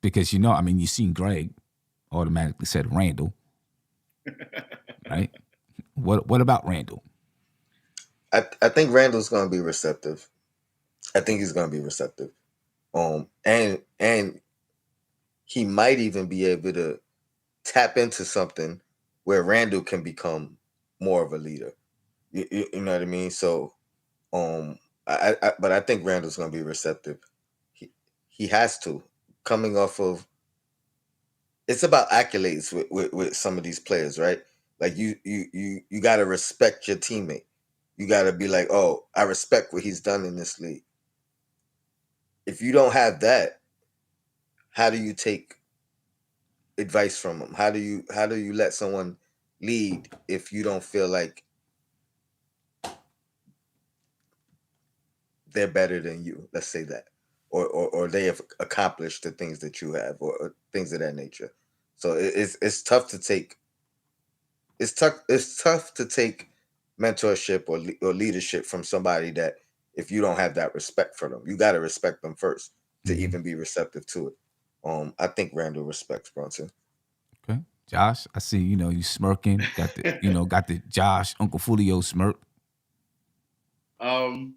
Because you seen Greg automatically said Randall, right? What about Randall? I think Randall's gonna be receptive. I think he's gonna be receptive. And he might even be able to tap into something where Randall can become more of a leader. You know what I mean? So, but I think Randall's gonna be receptive. He has to, coming off of. It's about accolades with some of these players, right? Like you got to respect your teammate. You got to be like, oh, I respect what he's done in this league. If you don't have that, how do you take advice from him? How do you let someone lead if you don't feel like they're better than you? Let's say that, or they have accomplished the things that you have, or things of that nature. So it's tough to take. It's tough to take mentorship or leadership from somebody that, if you don't have that respect for them, you got to respect them first to even be receptive to it. I think Randall respects Brunson. Okay, Josh, I see you smirking. Got the got the Josh Uncle Fulio smirk. Tony,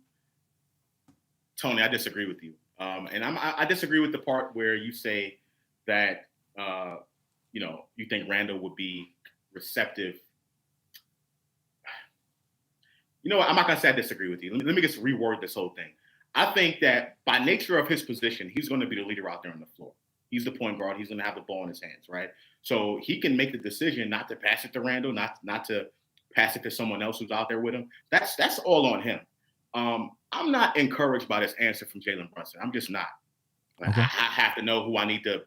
I disagree with you, and I disagree with the part where you say that you think Randall would be receptive. You know what? I'm not gonna say I disagree with you. Let me just reword this whole thing. I think that by nature of his position, he's going to be the leader out there on the floor. He's the point guard. He's going to have the ball in his hands, right? So he can make the decision not to pass it to Randall, not to pass it to someone else who's out there with him. That's all on him. I'm not encouraged by this answer from Jalen Brunson. I'm just not. Like, Okay. I have to know who I need to,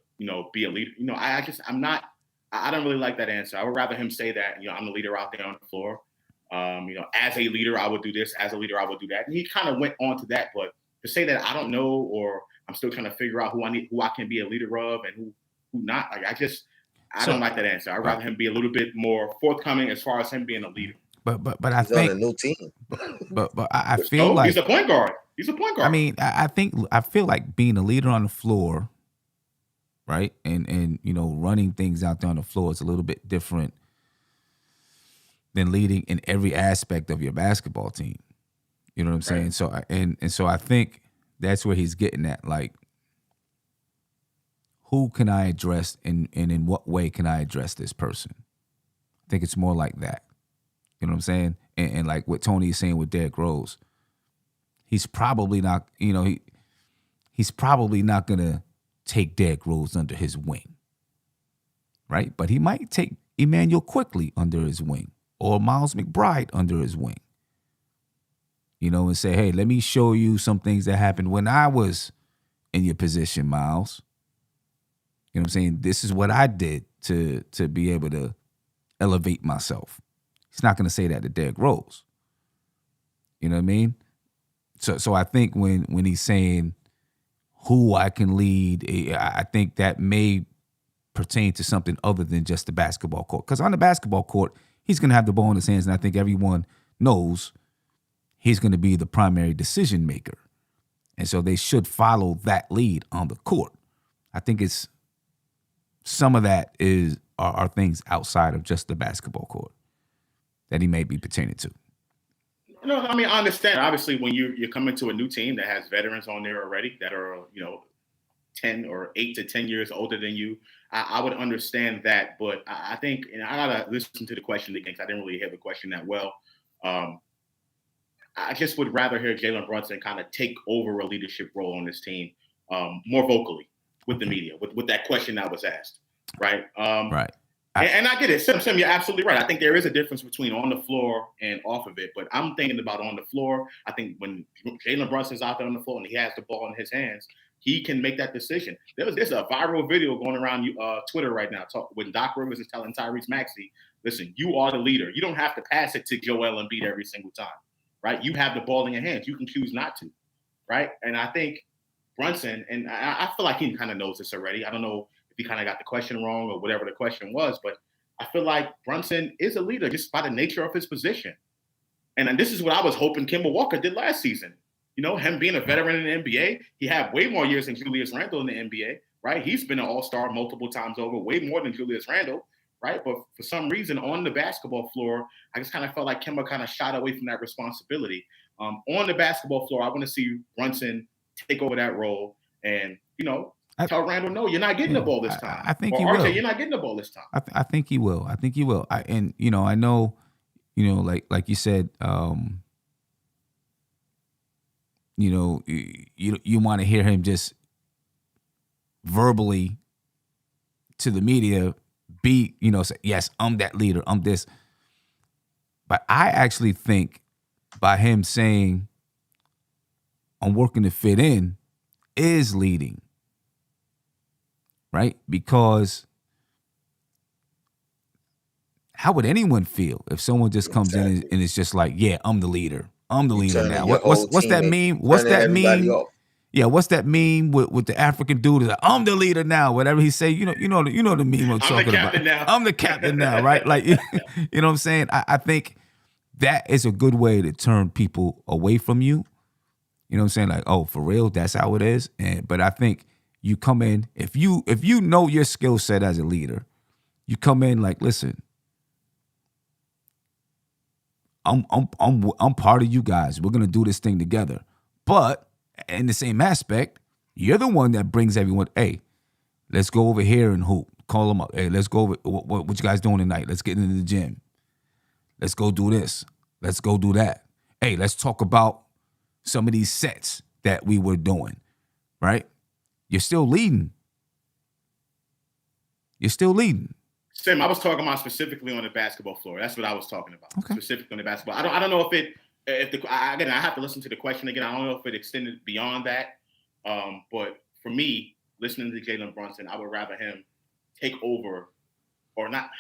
be a leader. I'm not. I don't really like that answer. I would rather him say that, I'm the leader out there on the floor. As a leader, I would do this. As a leader, I would do that. And he kind of went on to that. But to say that I don't know, or I'm still trying to figure out who I can be a leader of and who not. Like I don't like that answer. I'd rather him be a little bit more forthcoming as far as him being a leader. But I He's think on a new team. but I feel like he's a point guard. He's a point guard. I mean, I feel like being a leader on the floor, right? And running things out there on the floor is a little bit different than leading in every aspect of your basketball team. You know what I'm saying? So so I think that's where he's getting at. Like, who can I address and in what way can I address this person? I think it's more like that. You know what I'm saying? And like what Tony is saying with Derrick Rose, he's probably not, he's probably not gonna take Derrick Rose under his wing. Right? But he might take Emmanuel Quickly under his wing, or Miles McBride under his wing. And say, hey, let me show you some things that happened when I was in your position, Miles. You know what I'm saying? This is what I did to be able to elevate myself. He's not going to say that to Derrick Rose. You know what I mean? So I think when he's saying who I can lead. I think that may pertain to something other than just the basketball court. Because on the basketball court, he's going to have the ball in his hands, and I think everyone knows he's going to be the primary decision maker. And so they should follow that lead on the court. I think it's some of that are things outside of just the basketball court that he may be pertaining to. No, I mean, I understand. Obviously, when you're coming to a new team that has veterans on there already that are, 10 or 8 to 10 years older than you, I would understand that. But I think, and I got to listen to the question again because I didn't really hear the question that well. I just would rather hear Jalen Brunson kind of take over a leadership role on this team more vocally with the media, with that question that was asked, right? Right. And I get it. Sim, you're absolutely right. I think there is a difference between on the floor and off of it. But I'm thinking about on the floor. I think when Jalen Brunson's out there on the floor and he has the ball in his hands, he can make that decision. There's a viral video going around Twitter right now when Doc Rivers is telling Tyrese Maxey, listen, you are the leader. You don't have to pass it to Joel Embiid every single time, right? You have the ball in your hands. You can choose not to, right? And I think Brunson, and I feel like he kind of knows this already. I don't know if he kind of got the question wrong or whatever the question was, but I feel like Brunson is a leader just by the nature of his position. And this is what I was hoping Kemba Walker did last season. Him being a veteran in the NBA, he had way more years than Julius Randle in the NBA, right? He's been an all-star multiple times over, way more than Julius Randle, right? But for some reason on the basketball floor, I just kind of felt like Kemba kind of shied away from that responsibility. On the basketball floor, I want to see Brunson take over that role and, tell Randall, no, you're not getting the ball this time. I think he RJ, will. You're not getting the ball this time. I think he will. I think he will. I know, like you said, you want to hear him just verbally to the media say, yes, I'm that leader, I'm this. But I actually think by him saying, I'm working to fit in, is leading. Right? Because how would anyone feel if someone just comes in and it's just like, yeah, I'm the leader. I'm the leader now. What's that meme? What's that meme? Yeah, what's that meme with the African dude? Like, I'm the leader now. Whatever he say, you know the meme I'm talking about. Now. I'm the captain now, right? Like, you know what I'm saying? I think that is a good way to turn people away from you. You know what I'm saying? Like, oh, for real, that's how it is. But I think you come in, if you know your skill set as a leader, you come in like, listen, I'm part of you guys. We're gonna do this thing together. But in the same aspect, you're the one that brings everyone. Hey, let's go over here and hoop. Call them up. Hey, let's go over. What you guys doing tonight? Let's get into the gym. Let's go do this. Let's go do that. Hey, let's talk about some of these sets that we were doing. Right? You're still leading. You're still leading. Sim, I was talking about specifically on the basketball floor. That's what I was talking about. Okay. Specifically on the basketball. I don't know I have to listen to the question again. I don't know if it extended beyond that. But for me, listening to Jalen Brunson, I would rather him take over or not.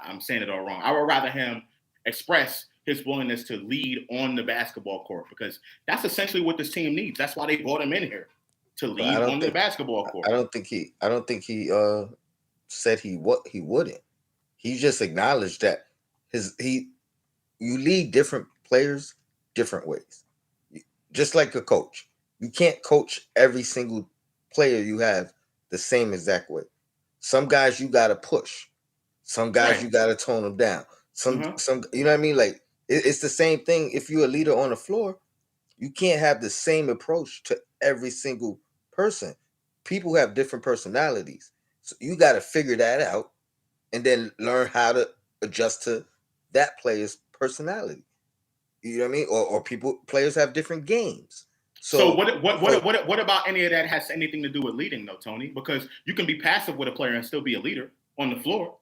I'm saying it all wrong. I would rather him express his willingness to lead on the basketball court because that's essentially what this team needs. That's why they brought him in here to lead on the basketball court. I don't think he said he wouldn't. He just acknowledged that you lead different players different ways. Just like a coach. You can't coach every single player you have the same exact way. Some guys you gotta push. Some guys you gotta tone them down. Some you know what I mean? Like it's the same thing. If you're a leader on the floor, you can't have the same approach to every single person. People have different personalities. So you got to figure that out and then learn how to adjust to that player's personality. You know what I mean? Or players have different games. So what about any of that has anything to do with leading though, Tony? Because you can be passive with a player and still be a leader on the floor.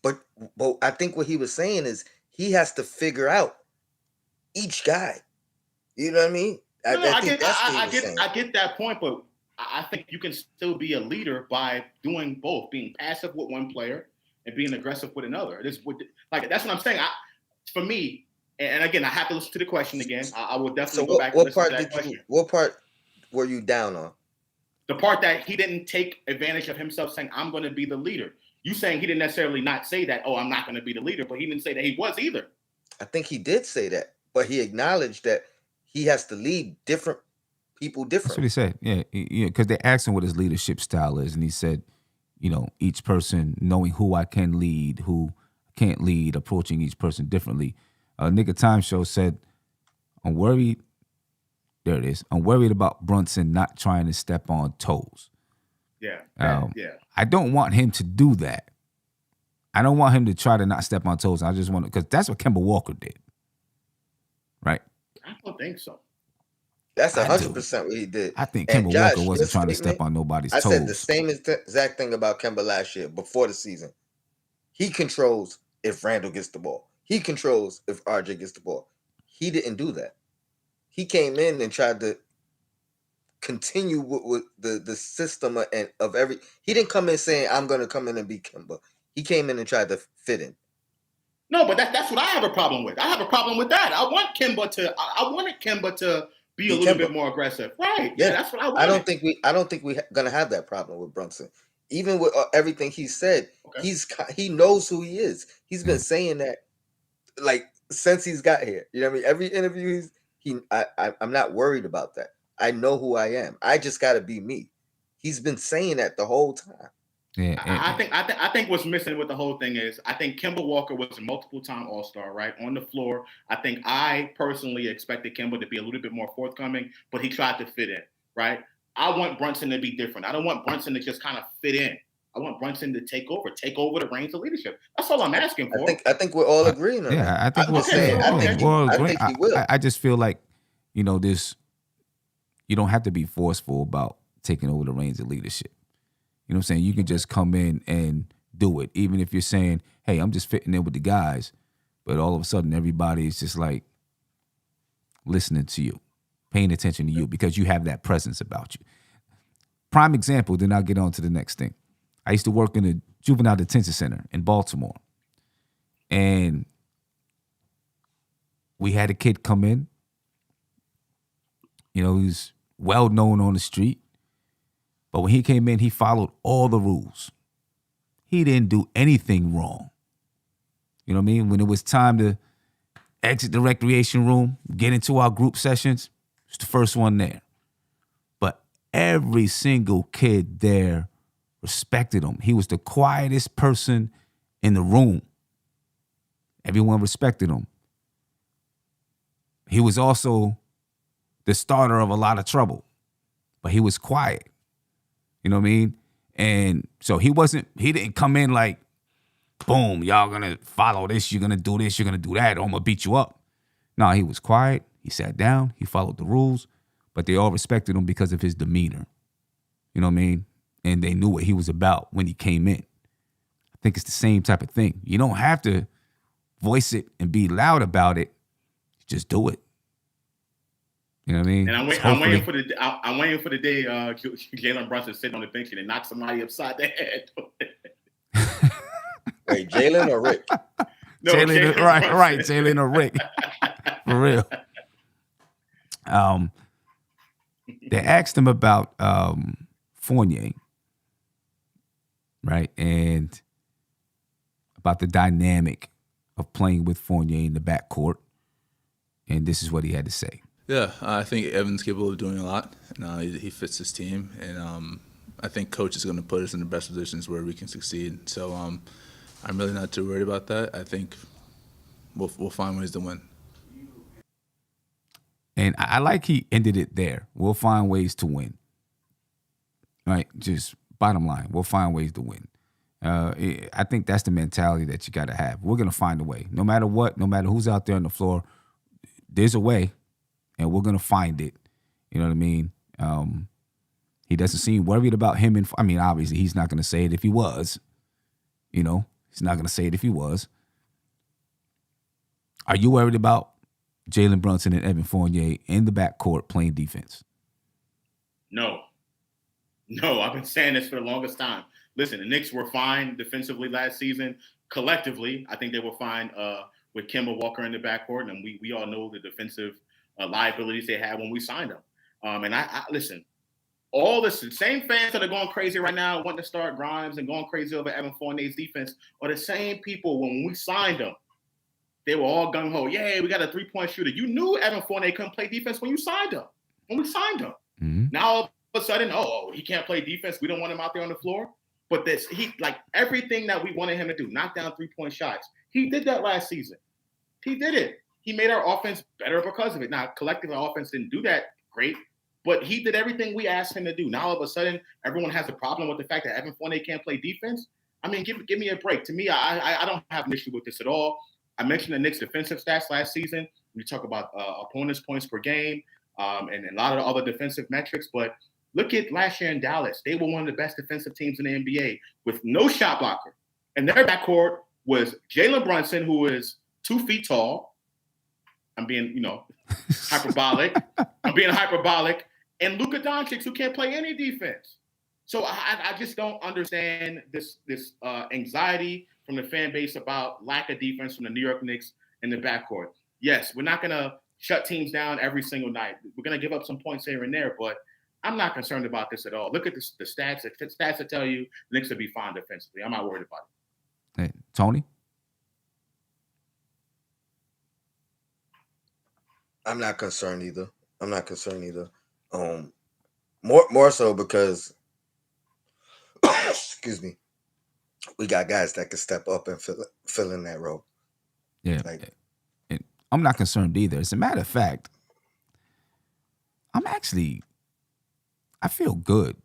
But I think what he was saying is he has to figure out each guy. You know what I mean? I get that point, but I think you can still be a leader by doing both, being passive with one player and being aggressive with another. That's what I'm saying. For me, and again, I have to listen to the question again. I will definitely go back and listen to that question. What part were you down on? The part that he didn't take advantage of himself saying, I'm going to be the leader. You saying he didn't necessarily not say that, oh, I'm not going to be the leader, but he didn't say that he was either. I think he did say that, but he acknowledged that he has to lead different people That's what differently. he said. Yeah, because they asked him what his leadership style is, and he said, each person knowing who I can lead, who can't lead, approaching each person differently. Nigga Time Show said, I'm worried. There it is. I'm worried about Brunson not trying to step on toes. Yeah. I don't want him to do that. I don't want him to try to not step on toes. I just want to, because that's what Kemba Walker did. Right? I don't think so. That's 100% what he did. I think And Kemba Josh, Walker wasn't your trying to statement, step on nobody's I toes. said the same exact thing about Kemba last year before the season. He controls if Randall gets the ball. He controls if RJ gets the ball. He didn't do that. He came in and tried to continue with the system of every. He didn't come in saying, I'm going to come in and be Kemba. He came in and tried to fit in. No, but that's what I have a problem with. I have a problem with that. I wanted Kemba to be a little bit more aggressive. Right. Yeah, that's what I wanted. I don't think we're going to have that problem with Brunson. Even with everything he said, he knows who he is. He's been saying that like since he's got here. You know what I mean? Every interview I'm not worried about that. I know who I am. I just got to be me. He's been saying that the whole time. Yeah, I think what's missing with the whole thing is I think Kemba Walker was a multiple-time All-Star, right, on the floor. I think I personally expected Kemba to be a little bit more forthcoming, but he tried to fit in, right? I want Brunson to be different. I don't want Brunson to just kind of fit in. I want Brunson to take over the reins of leadership. That's all I'm asking for. I think we're all agreeing on that. Yeah, I think we're saying. I think he will. I just feel like, this. You don't have to be forceful about taking over the reins of leadership. You know what I'm saying? You can just come in and do it, even if you're saying, hey, I'm just fitting in with the guys. But all of a sudden, everybody's just like listening to you, paying attention to you because you have that presence about you. Prime example, then I'll get on to the next thing. I used to work in a juvenile detention center in Baltimore. And we had a kid come in. He's well known on the street. But when he came in, he followed all the rules. He didn't do anything wrong. You know what I mean? When it was time to exit the recreation room, get into our group sessions, he was the first one there. But every single kid there respected him. He was the quietest person in the room. Everyone respected him. He was also the starter of a lot of trouble, but he was quiet. You know what I mean? And so he didn't come in like, boom, y'all gonna follow this, you're gonna do this, you're gonna do that, or I'm gonna beat you up. No, he was quiet, he sat down, he followed the rules, but they all respected him because of his demeanor. You know what I mean? And they knew what he was about when he came in. I think it's the same type of thing. You don't have to voice it and be loud about it. Just do it. You know what I mean? And I'm waiting for the day Jalen Brunson sitting on the bench and knock somebody upside the head. Wait, Jalen or Rick? No, Jalen, right, Jalen or Rick. For real. They asked him about Fournier, right? And about the dynamic of playing with Fournier in the backcourt. And this is what he had to say. Yeah, I think Evan's capable of doing a lot. He fits his team, and I think coach is going to put us in the best positions where we can succeed. So I'm really not too worried about that. I think we'll find ways to win. And I like he ended it there. We'll find ways to win. Right? Just bottom line, we'll find ways to win. I think that's the mentality that you got to have. We're going to find a way. No matter what, no matter who's out there on the floor, there's a way. And we're going to find it. You know what I mean? He doesn't seem worried about him. Obviously, he's not going to say it if he was. He's not going to say it if he was. Are you worried about Jalen Brunson and Evan Fournier in the backcourt playing defense? No, I've been saying this for the longest time. Listen, the Knicks were fine defensively last season. Collectively, I think they were fine with Kemba Walker in the backcourt. And we all know the defensive liabilities they had when we signed them. And I listen, all the same fans that are going crazy right now, wanting to start Grimes and going crazy over Evan Fournier's defense, are the same people when we signed them. They were all gung-ho. Yay, we got a three-point shooter. You knew Evan Fournier couldn't play defense when you signed him. When we signed him. Mm-hmm. Now all of a sudden, he can't play defense. We don't want him out there on the floor. But everything that we wanted him to do, knock down three-point shots. He did that last season. He did it. He made our offense better because of it. Now, collectively, our offense didn't do that great, but he did everything we asked him to do. Now, all of a sudden, everyone has a problem with the fact that Evan Fournier can't play defense. I mean, give me a break. To me, I don't have an issue with this at all. I mentioned the Knicks' defensive stats last season. We talk about opponents' points per game and a lot of the other defensive metrics, but look at last year in Dallas. They were one of the best defensive teams in the NBA with no shot blocker. And their backcourt was Jalen Brunson, who is 2 feet tall. I'm being, hyperbolic. And Luka Doncic, who can't play any defense. So I just don't understand this anxiety from the fan base about lack of defense from the New York Knicks in the backcourt. Yes, we're not going to shut teams down every single night. We're going to give up some points here and there, but I'm not concerned about this at all. Look at the stats. The stats that tell you Knicks will be fine defensively. I'm not worried about it. Hey, Tony? I'm not concerned either. More so because, excuse me, we got guys that can step up and fill in that role. Yeah. And I'm not concerned either. As a matter of fact, I feel good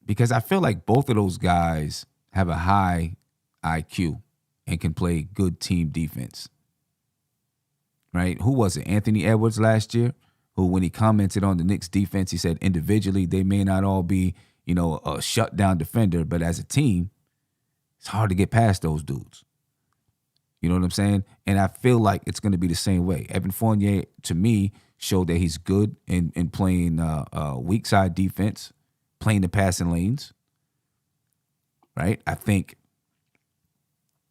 because I feel like both of those guys have a high IQ and can play good team defense. Right? Who was it? Anthony Edwards last year, who when he commented on the Knicks defense, he said individually they may not all be, a shutdown defender, but as a team, it's hard to get past those dudes. You know what I'm saying? And I feel like it's going to be the same way. Evan Fournier, to me, showed that he's good in playing weak side defense, playing the passing lanes. Right? I think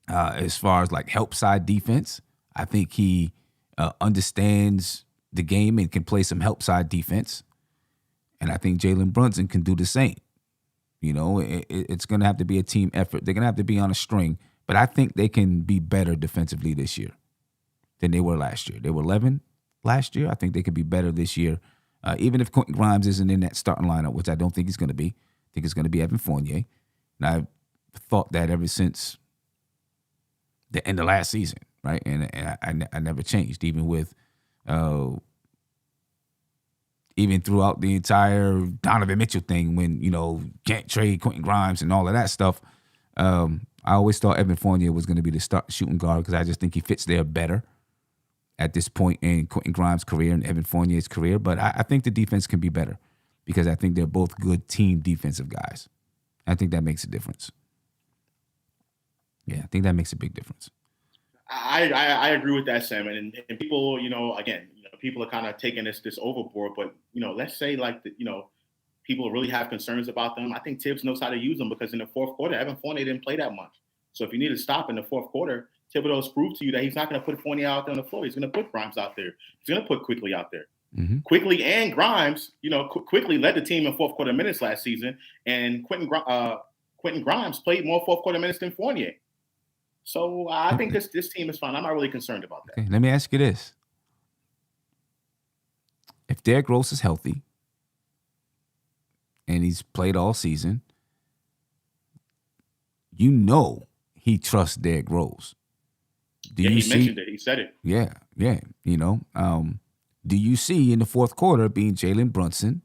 as far as like help side defense, I think he understands the game and can play some help side defense. And I think Jalen Brunson can do the same. It's going to have to be a team effort. They're going to have to be on a string. But I think they can be better defensively this year than they were last year. They were 11 last year. I think they could be better this year. Even if Quentin Grimes isn't in that starting lineup, which I don't think he's going to be. I think it's going to be Evan Fournier. And I've thought that ever since the end of last season, right? And I never changed, even with even throughout the entire Donovan Mitchell thing when, can't trade Quentin Grimes and all of that stuff. I always thought Evan Fournier was going to be the start shooting guard because I just think he fits there better at this point in Quentin Grimes' career and Evan Fournier's career. But I think the defense can be better because I think they're both good team defensive guys. I think that makes a difference. Yeah, I think that makes a big difference. I agree with that, Sam. And people, again, people are kind of taking this overboard. But, let's say people really have concerns about them. I think Thibs knows how to use them because in the fourth quarter, Evan Fournier didn't play that much. So if you need to stop in the fourth quarter, Thibodeau's proved to you that he's not going to put Fournier out there on the floor. He's going to put Grimes out there. He's going to put Quickly out there. Mm-hmm. Quickly and Grimes, Quickly led the team in fourth quarter minutes last season, and Quentin Grimes played more fourth quarter minutes than Fournier. So I think this team is fine. I'm not really concerned about that. Okay, let me ask you this. If Derrick Rose is healthy and he's played all season, he trusts Derrick Rose. Mentioned it. He said it. Yeah. Do you see in the fourth quarter being Jalen Brunson,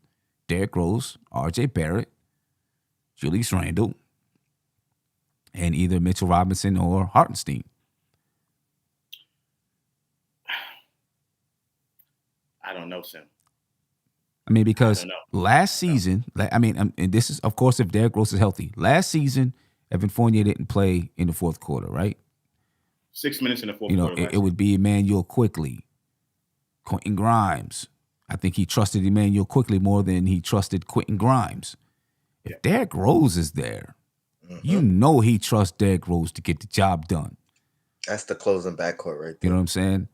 Derrick Rose, R.J. Barrett, Julius Randle, and either Mitchell Robinson or Hartenstein? I don't know, Sam. I mean, because last season, and this is, of course, if Derrick Rose is healthy. Last season, Evan Fournier didn't play in the fourth quarter, right? 6 minutes in the fourth quarter. It would be Emmanuel Quickly, Quentin Grimes. I think he trusted Emmanuel Quickly more than he trusted Quentin Grimes. If Derrick Rose is there, he trusts Derrick Rose to get the job done. That's the closing backcourt right there. You know what I'm saying?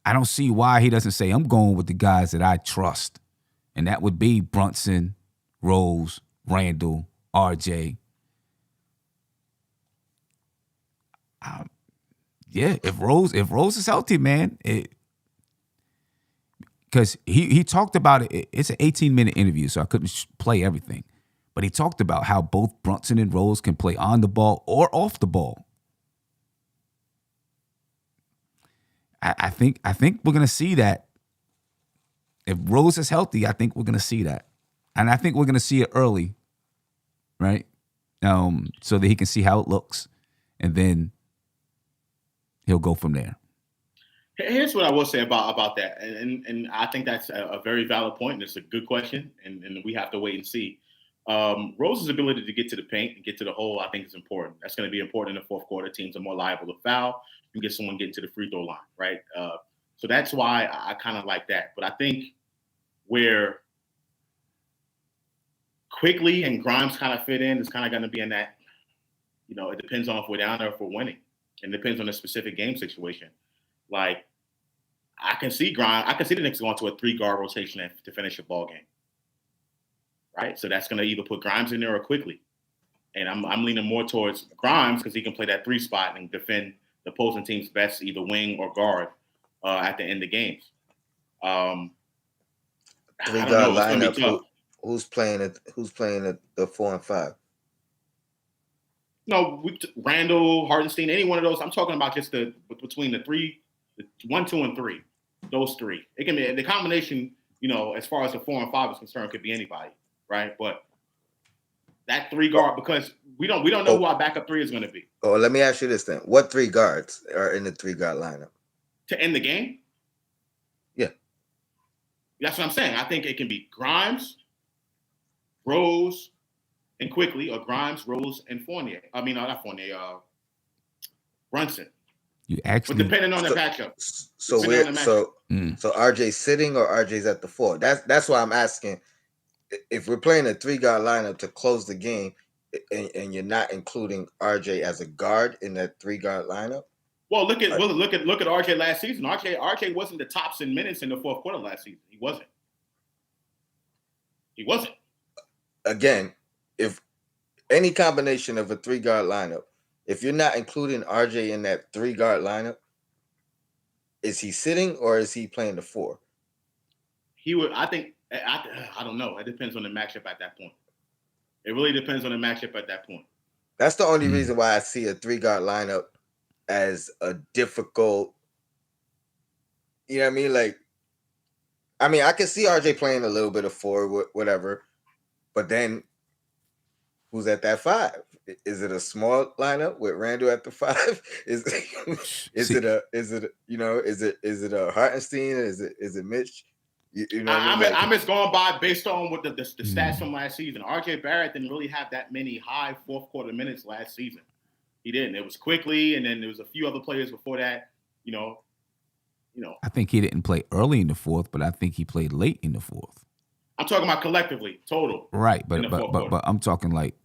I don't see why he doesn't say, I'm going with the guys that I trust and that would be Brunson, Rose, Randall, RJ. Yeah, if Rose is healthy, man, because he talked about it. It's an 18-minute interview, so I couldn't play everything. But he talked about how both Brunson and Rose can play on the ball or off the ball. I think we're gonna see that. If Rose is healthy, I think we're gonna see that, and I think we're gonna see it early, right? So that he can see how it looks, and then he'll go from there. Here's what I will say about that, and I think that's a very valid point, and it's a good question, and we have to wait and see. Rose's ability to get to the paint and get to the hole, I think, is important. That's going to be important in the fourth quarter. Teams are more liable to foul. You get someone getting to the free throw line, right? So that's why I kind of like that. But I think where Quickly and Grimes kind of fit in is kind of going to be in that, it depends on if we're down or if we're winning. It depends on the specific game situation. Like, I can see the Knicks going to a 3-guard rotation to finish a ball game. Right? So that's going to either put Grimes in there or Quickly. And I'm leaning more towards Grimes because he can play that 3 spot and defend the opposing team's best either wing or guard at the end of games. 3-guard lineup. Who's playing at the 4 and 5? No, Randall, Hartenstein, any one of those. I'm talking about just between the 1, 2, and 3. Those 3. It can be the combination. As far as the 4 and 5 is concerned, could be anybody, right? But that 3-guard, because we don't know who our backup 3 is going to be. Oh, let me ask you this then: what 3 guards are in the 3-guard lineup to end the game? Yeah, that's what I'm saying. I think it can be Grimes, Rose, and Quickly, or Grimes, Rose, and Fournier. I mean, not Fournier. Brunson. You actually, but depending on the matchup. So RJ's sitting or RJ's at the 4. That's why I'm asking. If we're playing a 3-guard lineup to close the game, and you're not including RJ as a guard in that 3-guard lineup. Well, look at RJ last season. RJ wasn't the tops in minutes in the fourth quarter last season. He wasn't. Again, if any combination of a 3-guard lineup, if you're not including RJ in that 3-guard lineup, is he sitting or is he playing the 4? He would. I think. I don't know. It depends on the matchup at that point. It really depends on the matchup at that point. That's the only reason why I see a 3-guard lineup as a difficult. You know what I mean? Like, I can see RJ playing a little bit of 4, whatever, but then who's at that 5? Is it a small lineup with Randall at the 5? Is it a Hartenstein? Is it Mitch? I'm just going by based on what the stats from last season. RJ Barrett didn't really have that many high fourth quarter minutes last season. He didn't. It was Quickly, and then there was a few other players before that. I think he didn't play early in the 4th, but I think he played late in the 4th. I'm talking about collectively, total. Right, but I'm talking like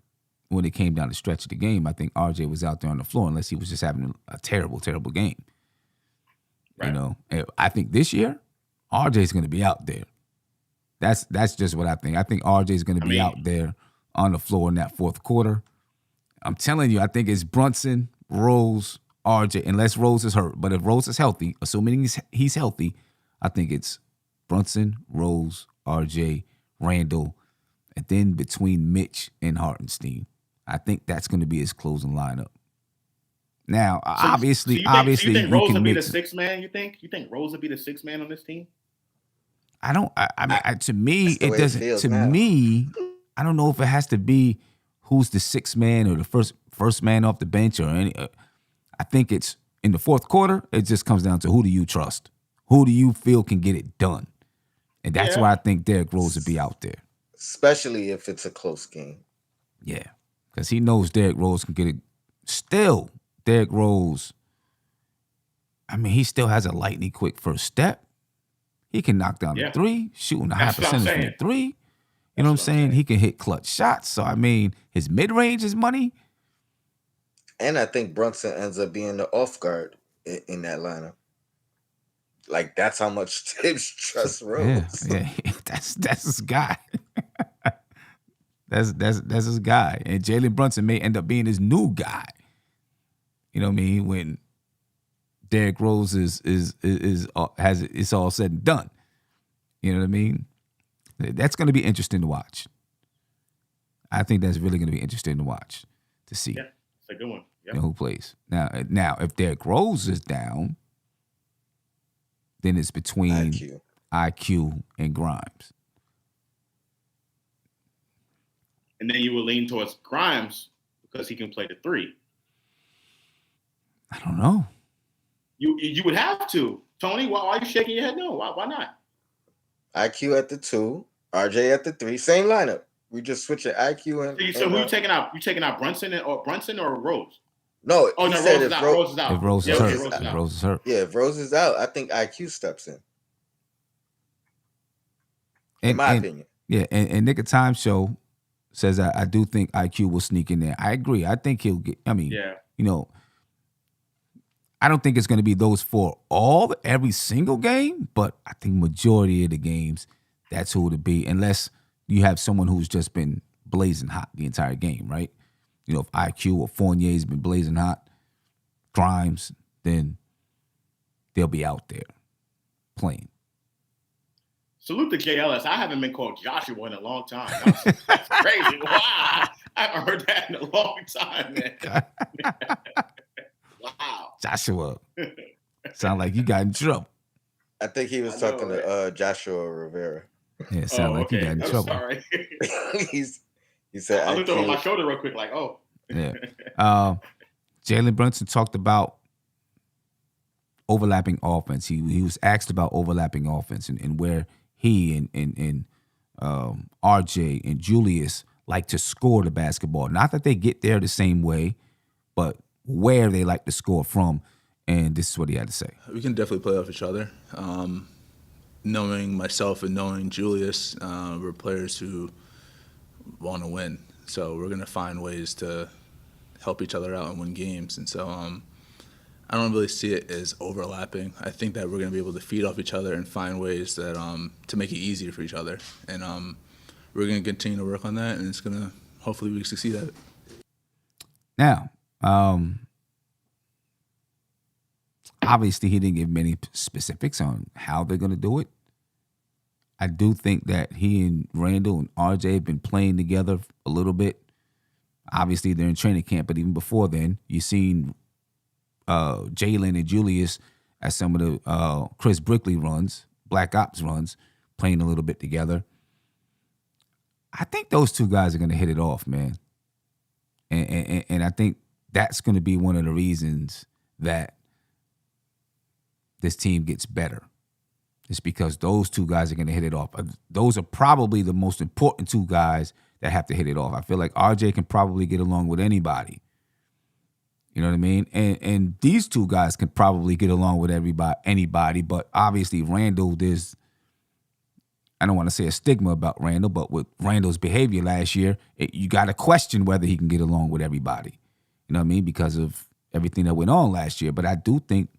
when it came down the stretch of the game. I think RJ was out there on the floor unless he was just having a terrible, terrible game. Right. I think this year RJ's going to be out there. That's just what I think. I think RJ's going to be out there on the floor in that 4th quarter. I'm telling you, I think it's Brunson, Rose, RJ, unless Rose is hurt. But if Rose is healthy, assuming he's healthy, I think it's Brunson, Rose, RJ, Randall, and then between Mitch and Hartenstein. I think that's going to be his closing lineup. Now, obviously, you think Rose will be the 6th man? You think Rose will be the 6th man on this team? To me, it doesn't. To me, I don't know if it has to be who's the 6th man or the first man off the bench or any. I think it's in the 4th quarter. It just comes down to who do you trust, who do you feel can get it done, and that's why I think Derrick Rose will be out there, especially if it's a close game. Yeah, because he knows Derrick Rose can get it. Still, Derrick Rose. He still has a lightning quick first step. He can knock down the 3, shooting a high percentage from the 3. You know what I'm saying? He can hit clutch shots. So, his mid-range is money. And I think Brunson ends up being the off guard in that lineup. like that's how much Thibs trusts Rose. Yeah. That's his guy. That's his guy. And Jalen Brunson may end up being his new guy. You know what I mean? When Derrick Rose has it's all said and done. You know what I mean? That's going to be interesting to watch. I think that's really going to be interesting to watch, to see. Yeah, it's a good one. Yep. You know, who plays. Now, if Derrick Rose is down, then it's between IQ and Grimes. And then you will lean towards Grimes because he can play the 3. I don't know. You would have to. Tony, why are you shaking your head? No, why not? IQ at the 2, RJ at the 3, same lineup. We just switch it IQ and. So who you taking out? You taking out Brunson or Rose? No. Oh no, Rose is out. Rose is out. If Rose is hurt, if Rose is hurt. Yeah, if Rose is out, I think IQ steps in my opinion. Yeah, and Nick of Time Show says I do think IQ will sneak in there. I agree. I think he'll get. I mean, you know, I don't think it's going to be those 4 every single game, but I think majority of the games, that's who it'll be, unless you have someone who's just been blazing hot the entire game, right? You know, if IQ or Fournier's been blazing hot, Grimes, then they'll be out there playing. Salute to JLS. I haven't been called Joshua in a long time. That's crazy. Wow. I haven't heard that in a long time, man. Wow. Joshua. Sound like you got in trouble. I think he was talking to Joshua Rivera. Yeah, sound like you got in trouble. Sorry. he said I looked over my shoulder real quick, like, oh. Yeah. Jalen Brunson talked about overlapping offense. He was asked about overlapping offense and where he and RJ and Julius like to score the basketball. Not that they get there the same way, but where they like to score from. And this is what he had to say. We can definitely play off each other. Knowing myself and knowing Julius, we're players who want to win. So we're going to find ways to help each other out and win games. And so I don't really see it as overlapping. I think that we're going to be able to feed off each other and find ways that to make it easier for each other. And we're going to continue to work on that, and it's going to hopefully we succeed at it. Now, obviously he didn't give many specifics on how they're going to do it. I do think that he and Randall and RJ have been playing together a little bit. Obviously, they're in training camp, but even before then, you've seen Jalen and Julius at some of the Chris Brickley runs, Black Ops runs, playing a little bit together. I think those 2 guys are going to hit it off, man. And I think that's going to be one of the reasons that this team gets better. It's because those 2 guys are going to hit it off. Those are probably the most important 2 guys that have to hit it off. I feel like RJ can probably get along with anybody. You know what I mean? And these 2 guys can probably get along with anybody, but obviously Randall, I don't want to say a stigma about Randall, but with Randall's behavior last year, you got to question whether he can get along with everybody. You know what I mean? Because of everything that went on last year. But I do think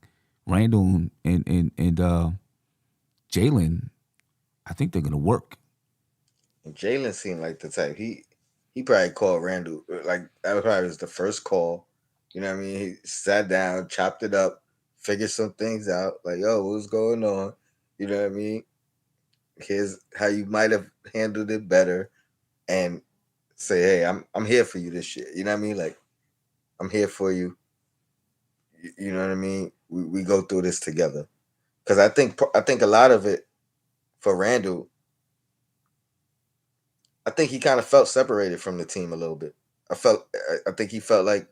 Randall and Jalen, I think they're going to work. Jalen seemed like the type. He probably called Randall. Like, that probably was the first call. You know what I mean? He sat down, chopped it up, figured some things out. Like, yo, what's going on? You know what I mean? Here's how you might have handled it better. And say, hey, I'm here for you this year. You know what I mean? Like, I'm here for you. You know what I mean? We go through this together. Because I think a lot of it for Randall, I think he kind of felt separated from the team a little bit. I think he felt like,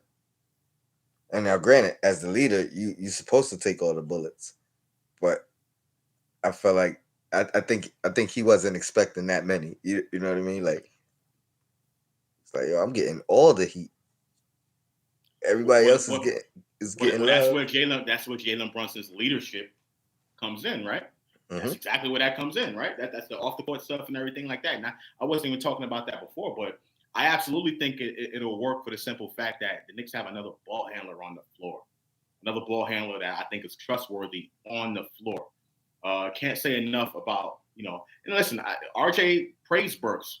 and now granted, as the leader, you're supposed to take all the bullets, but I felt like I think he wasn't expecting that many. You know what I mean? Like, it's like, yo, I'm getting all the heat. Everybody else is getting love. That's where Jalen Brunson's leadership comes in, right? Mm-hmm. That's exactly where that comes in, right? That's the off the court stuff and everything like that. Now, I wasn't even talking about that before, but I absolutely think it'll work for the simple fact that the Knicks have another ball handler on the floor, another ball handler that I think is trustworthy on the floor. Can't say enough about, and listen, RJ praised Burks,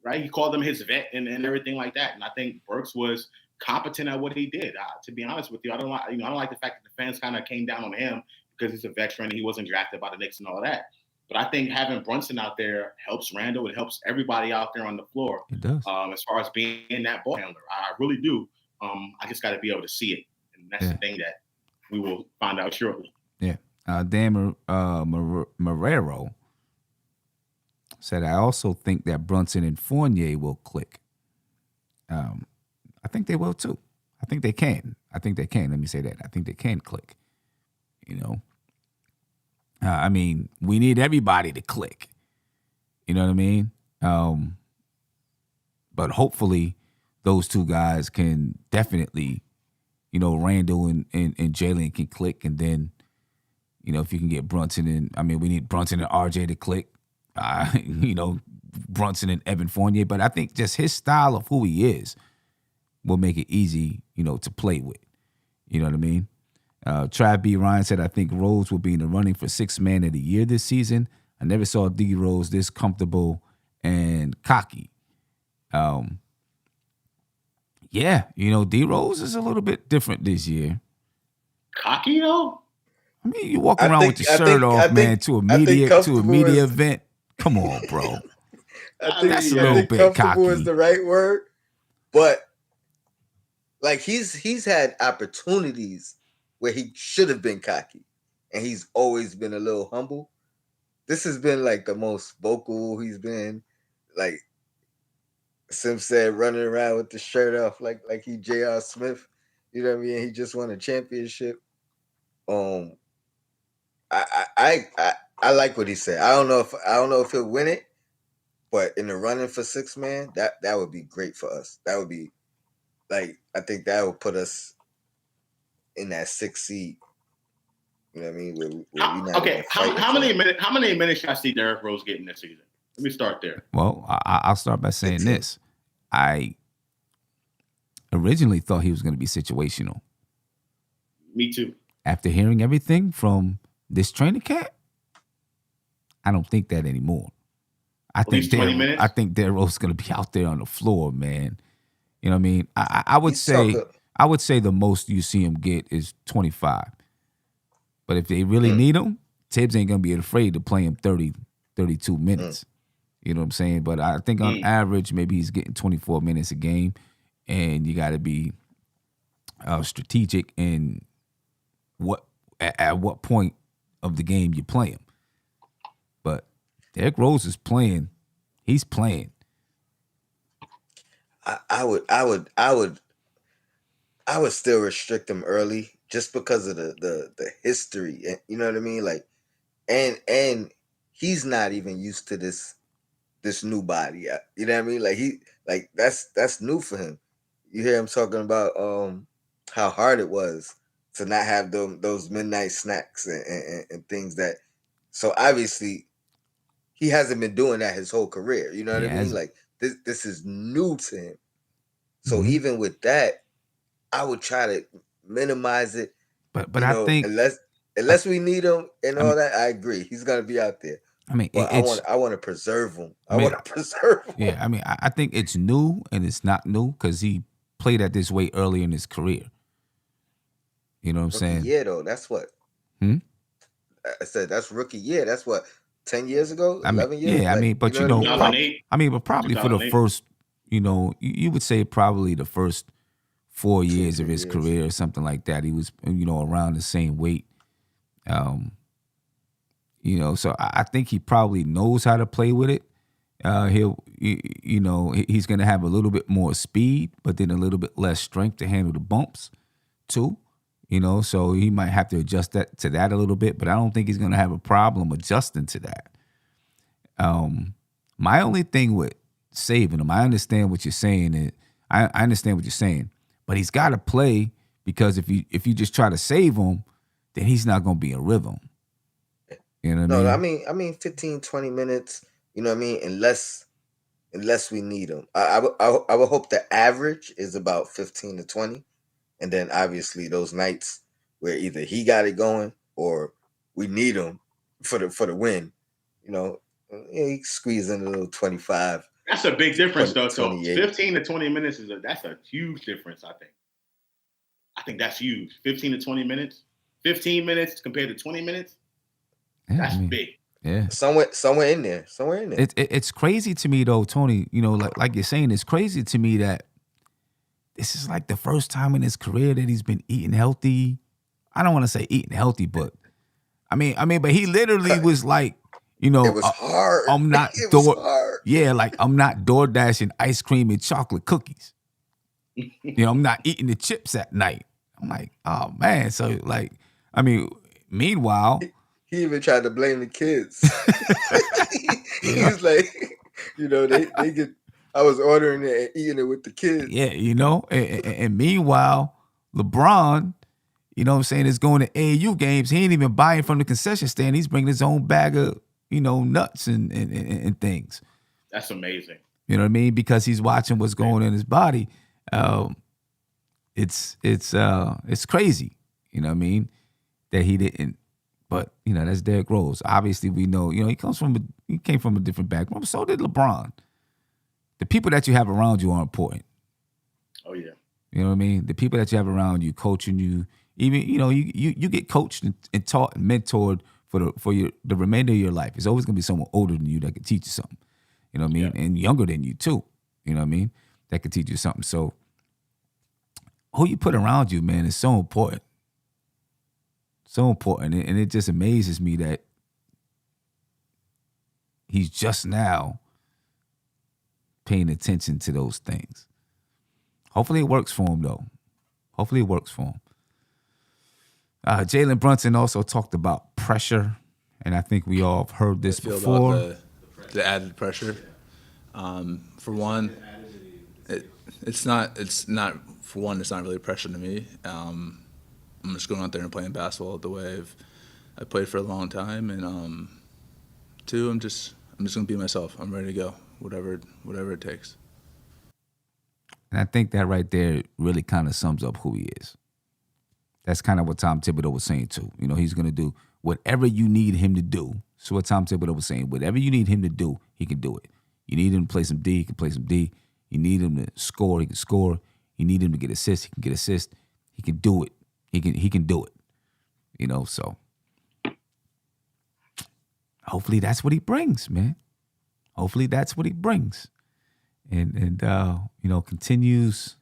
right? He called him his vet and everything like that. And I think Burks was competent at what he did. To be honest with you, I don't like the fact that the fans kind of came down on him because he's a veteran and he wasn't drafted by the Knicks and all that. But I think having Brunson out there helps Randall. It helps everybody out there on the floor. It does. As far as being that ball handler, I really do. I just got to be able to see it, and that's the thing that we will find out shortly. Yeah. Dan Marrero said, I also think that Brunson and Fournier will click. I think they will too. I think they can. Let me say that. I think they can click. I mean, we need everybody to click. You know what I mean? But hopefully those two guys can definitely, Randall and Jalen can click. And then, if you can get Brunson we need Brunson and RJ to click. Brunson and Evan Fournier. But I think just his style of who he is will make it easy, to play with. You know what I mean? Trav B. Ryan said, I think Rose will be in the running for Sixth Man of the Year this season. I never saw D. Rose this comfortable and cocky. D. Rose is a little bit different this year. Cocky, though? I mean, you walk around with your shirt off, man, to a media event. Come on, bro. That's a little bit cocky. Is the right word, but like he's had opportunities where he should have been cocky, and he's always been a little humble. This has been like the most vocal he's been. Like Sim said, running around with the shirt off like he J.R. Smith. You know what I mean? He just won a championship. I like what he said. I don't know if he'll win it, but in the running for Sixth Man, that would be great for us. That would be I think that would put us in that 6th seed. You know what I mean? How many minutes should I see Derrick Rose getting this season? Let me start there. Well, I'll start by saying 15. This. I originally thought he was going to be situational. Me too. After hearing everything from this training camp, I don't think that anymore. I think Derrick Rose is going to be out there on the floor, man. You know what I mean? I would say the most you see him get is 25. But if they really need him, Thibs ain't going to be afraid to play him 30, 32 minutes. You know what I'm saying? But I think on average, maybe he's getting 24 minutes a game, and you got to be strategic in at what point of the game you play him. But Derrick Rose is playing. He's playing. I would still restrict him early just because of the history. You know what I mean? Like, and he's not even used to this new body. You know what I mean? Like that's new for him. You hear him talking about how hard it was to not have those midnight snacks and things that. So obviously, he hasn't been doing that his whole career. You know what I mean? Like this is new to him. So even with that, I would try to minimize it. But I think unless we need him and all that, I agree. He's gonna be out there. I mean, but I want to preserve him. I want to preserve him. Yeah, I mean, I think it's new and it's not new because he played at this way early in his career. You know what I'm saying? Yeah, though. That's what. I said that's rookie year. That's what 10 years ago, 11 years. Yeah, I mean, but but probably for the first, you would say probably the first 4 years of his career or something like that. He was, around the same weight. So I think he probably knows how to play with it. He's going to have a little bit more speed, but then a little bit less strength to handle the bumps too. So he might have to adjust to that a little bit, but I don't think he's going to have a problem adjusting to that. My only thing with saving him, I understand what you're saying. I understand what you're saying, but he's got to play because if you just try to save him, then he's not going to be in rhythm. You know what I mean? I mean 15, 20 minutes, you know what I mean? Unless we need him. I would hope the average is about 15 to 20. And then obviously those nights where either he got it going or we need him, for the win. You know, he squeezed in a little 25. That's a big difference, though. So 28. 15 to 20 minutes that's a huge difference. I think that's huge. 15 to 20 minutes, 15 minutes compared to 20 minutes. Yeah, that's big. Yeah, somewhere in there. It's crazy to me though, Tony. You know, like you're saying, it's crazy to me that this is like the first time in his career that he's been eating healthy. I don't want to say eating healthy, but I mean, but he literally was like, you know, it was hard. I'm not it was hard. Yeah, like I'm not door dashing ice cream and chocolate cookies. You know, I'm not eating the chips at night. I'm like, oh man. So like, I mean, meanwhile, he even tried to blame the kids. He was like, you know, they get. I was ordering it and eating it with the kids. Yeah, you know, and meanwhile, LeBron, you know what I'm saying, is going to AAU games. He ain't even buying from the concession stand. He's bringing his own bag of, you know, nuts and things. That's amazing. You know what I mean? Because he's watching what's going in his body. It's crazy. You know what I mean? That he didn't. But, you know, that's Derrick Rose. Obviously, we know, you know, he came from a different background. So did LeBron. The people that you have around you are important. Oh, yeah. You know what I mean? The people that you have around you, coaching you, even, you know, you get coached and taught and mentored for the remainder of your life. It's always going to be someone older than you that can teach you something. You know what I mean? Yeah. And younger than you, too. You know what I mean? That can teach you something. So who you put around you, man, is so important. So important. And it just amazes me that he's just now paying attention to those things. Hopefully it works for him, though. Hopefully it works for him. Jalen Brunson also talked about pressure, and I think we all have heard this before. About the added pressure. For one, it's not really pressure to me. I'm just going out there and playing basketball the way I played for a long time, and two, I'm just gonna be myself. I'm ready to go, whatever it takes. And I think that right there really kind of sums up who he is. That's kind of what Tom Thibodeau was saying too. You know, he's gonna do whatever you need him to do. So what Tom Thibodeau was saying, whatever you need him to do, he can do it. You need him to play some D, he can play some D. You need him to score, he can score. You need him to get assists, he can get assists. He can do it. He can do it. You know, so hopefully that's what he brings, man. Hopefully that's what he brings. And you know, continues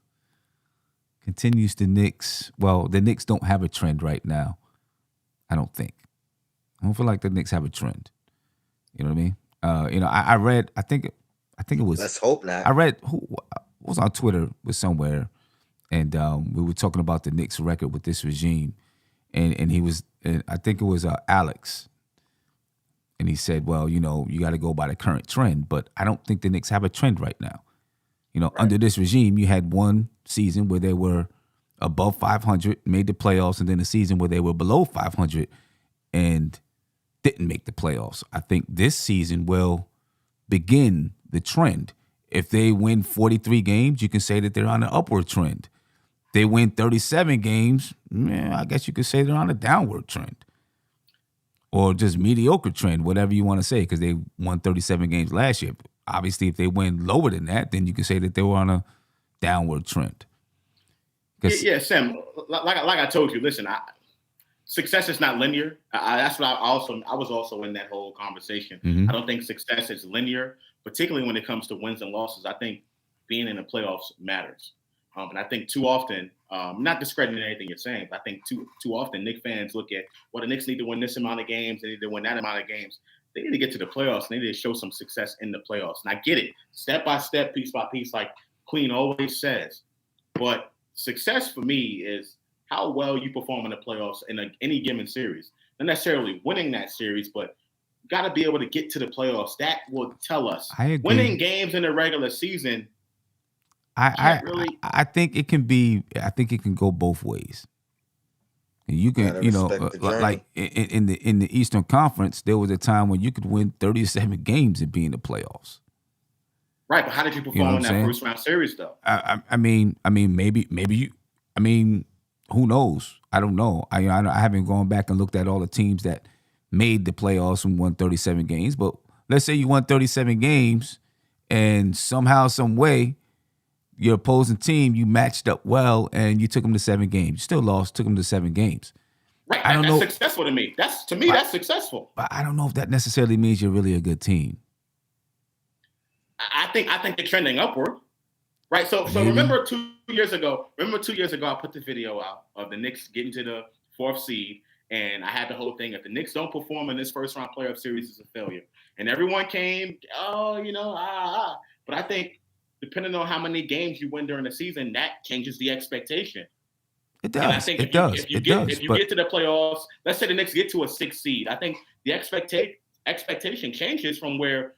the Knicks. Well, the Knicks don't have a trend right now. I don't think. I don't feel like the Knicks have a trend. You know what I mean? You know, I read. I think it was. Let's hope not. I read who was on Twitter was somewhere, and we were talking about the Knicks record with this regime, and he was. And I think it was Alex. And he said, well, you know, you got to go by the current trend, but I don't think the Knicks have a trend right now. You know, under this regime, you had one season where they were above 500, made the playoffs, and then a season where they were below 500 and didn't make the playoffs. I think this season will begin the trend. If they win 43 games, you can say that they're on an upward trend. They win 37 games, I guess you could say they're on a downward trend. Or just mediocre trend, whatever you want to say, because they won 37 games last year. Obviously, if they win lower than that, then you can say that they were on a downward trend. Yeah, Sam, like I told you, listen, success is not linear. That's what I was also in that whole conversation. Mm-hmm. I don't think success is linear, particularly when it comes to wins and losses. I think being in the playoffs matters. And I think too often, not discrediting anything you're saying, but I think too often Knicks fans look at, well, the Knicks need to win this amount of games, they need to win that amount of games. They need to get to the playoffs. They need to show some success in the playoffs. And I get it, step by step, piece by piece, like Queen always says. But success for me is how well you perform in the playoffs in any given series. Not necessarily winning that series, but got to be able to get to the playoffs. That will tell us. I agree. Winning games in the regular season. I think it can be. I think it can go both ways. And you can, you know, like in the Eastern Conference, there was a time when you could win 37 games and be in the playoffs. Right, but how did you perform in that first round series, though? I mean, maybe you. I mean, who knows? I don't know. I haven't gone back and looked at all the teams that made the playoffs and won 37 games. But let's say you won 37 games and somehow, some way, your opposing team, you matched up well and you took them to 7 games. You still lost, took them to 7 games. Right. I don't that's know. successful to me. That's successful. But I don't know if that necessarily means you're really a good team. I think they're trending upward. Right. So Maybe. remember 2 years ago, I put the video out of the Knicks getting to the 4th seed. And I had the whole thing, if the Knicks don't perform in this first round playoff series, it's a failure. And everyone came, But I think depending on how many games you win during the season, that changes the expectation. It does. And I think if you get to the playoffs, let's say the Knicks get to a 6th seed, I think the expectation changes from where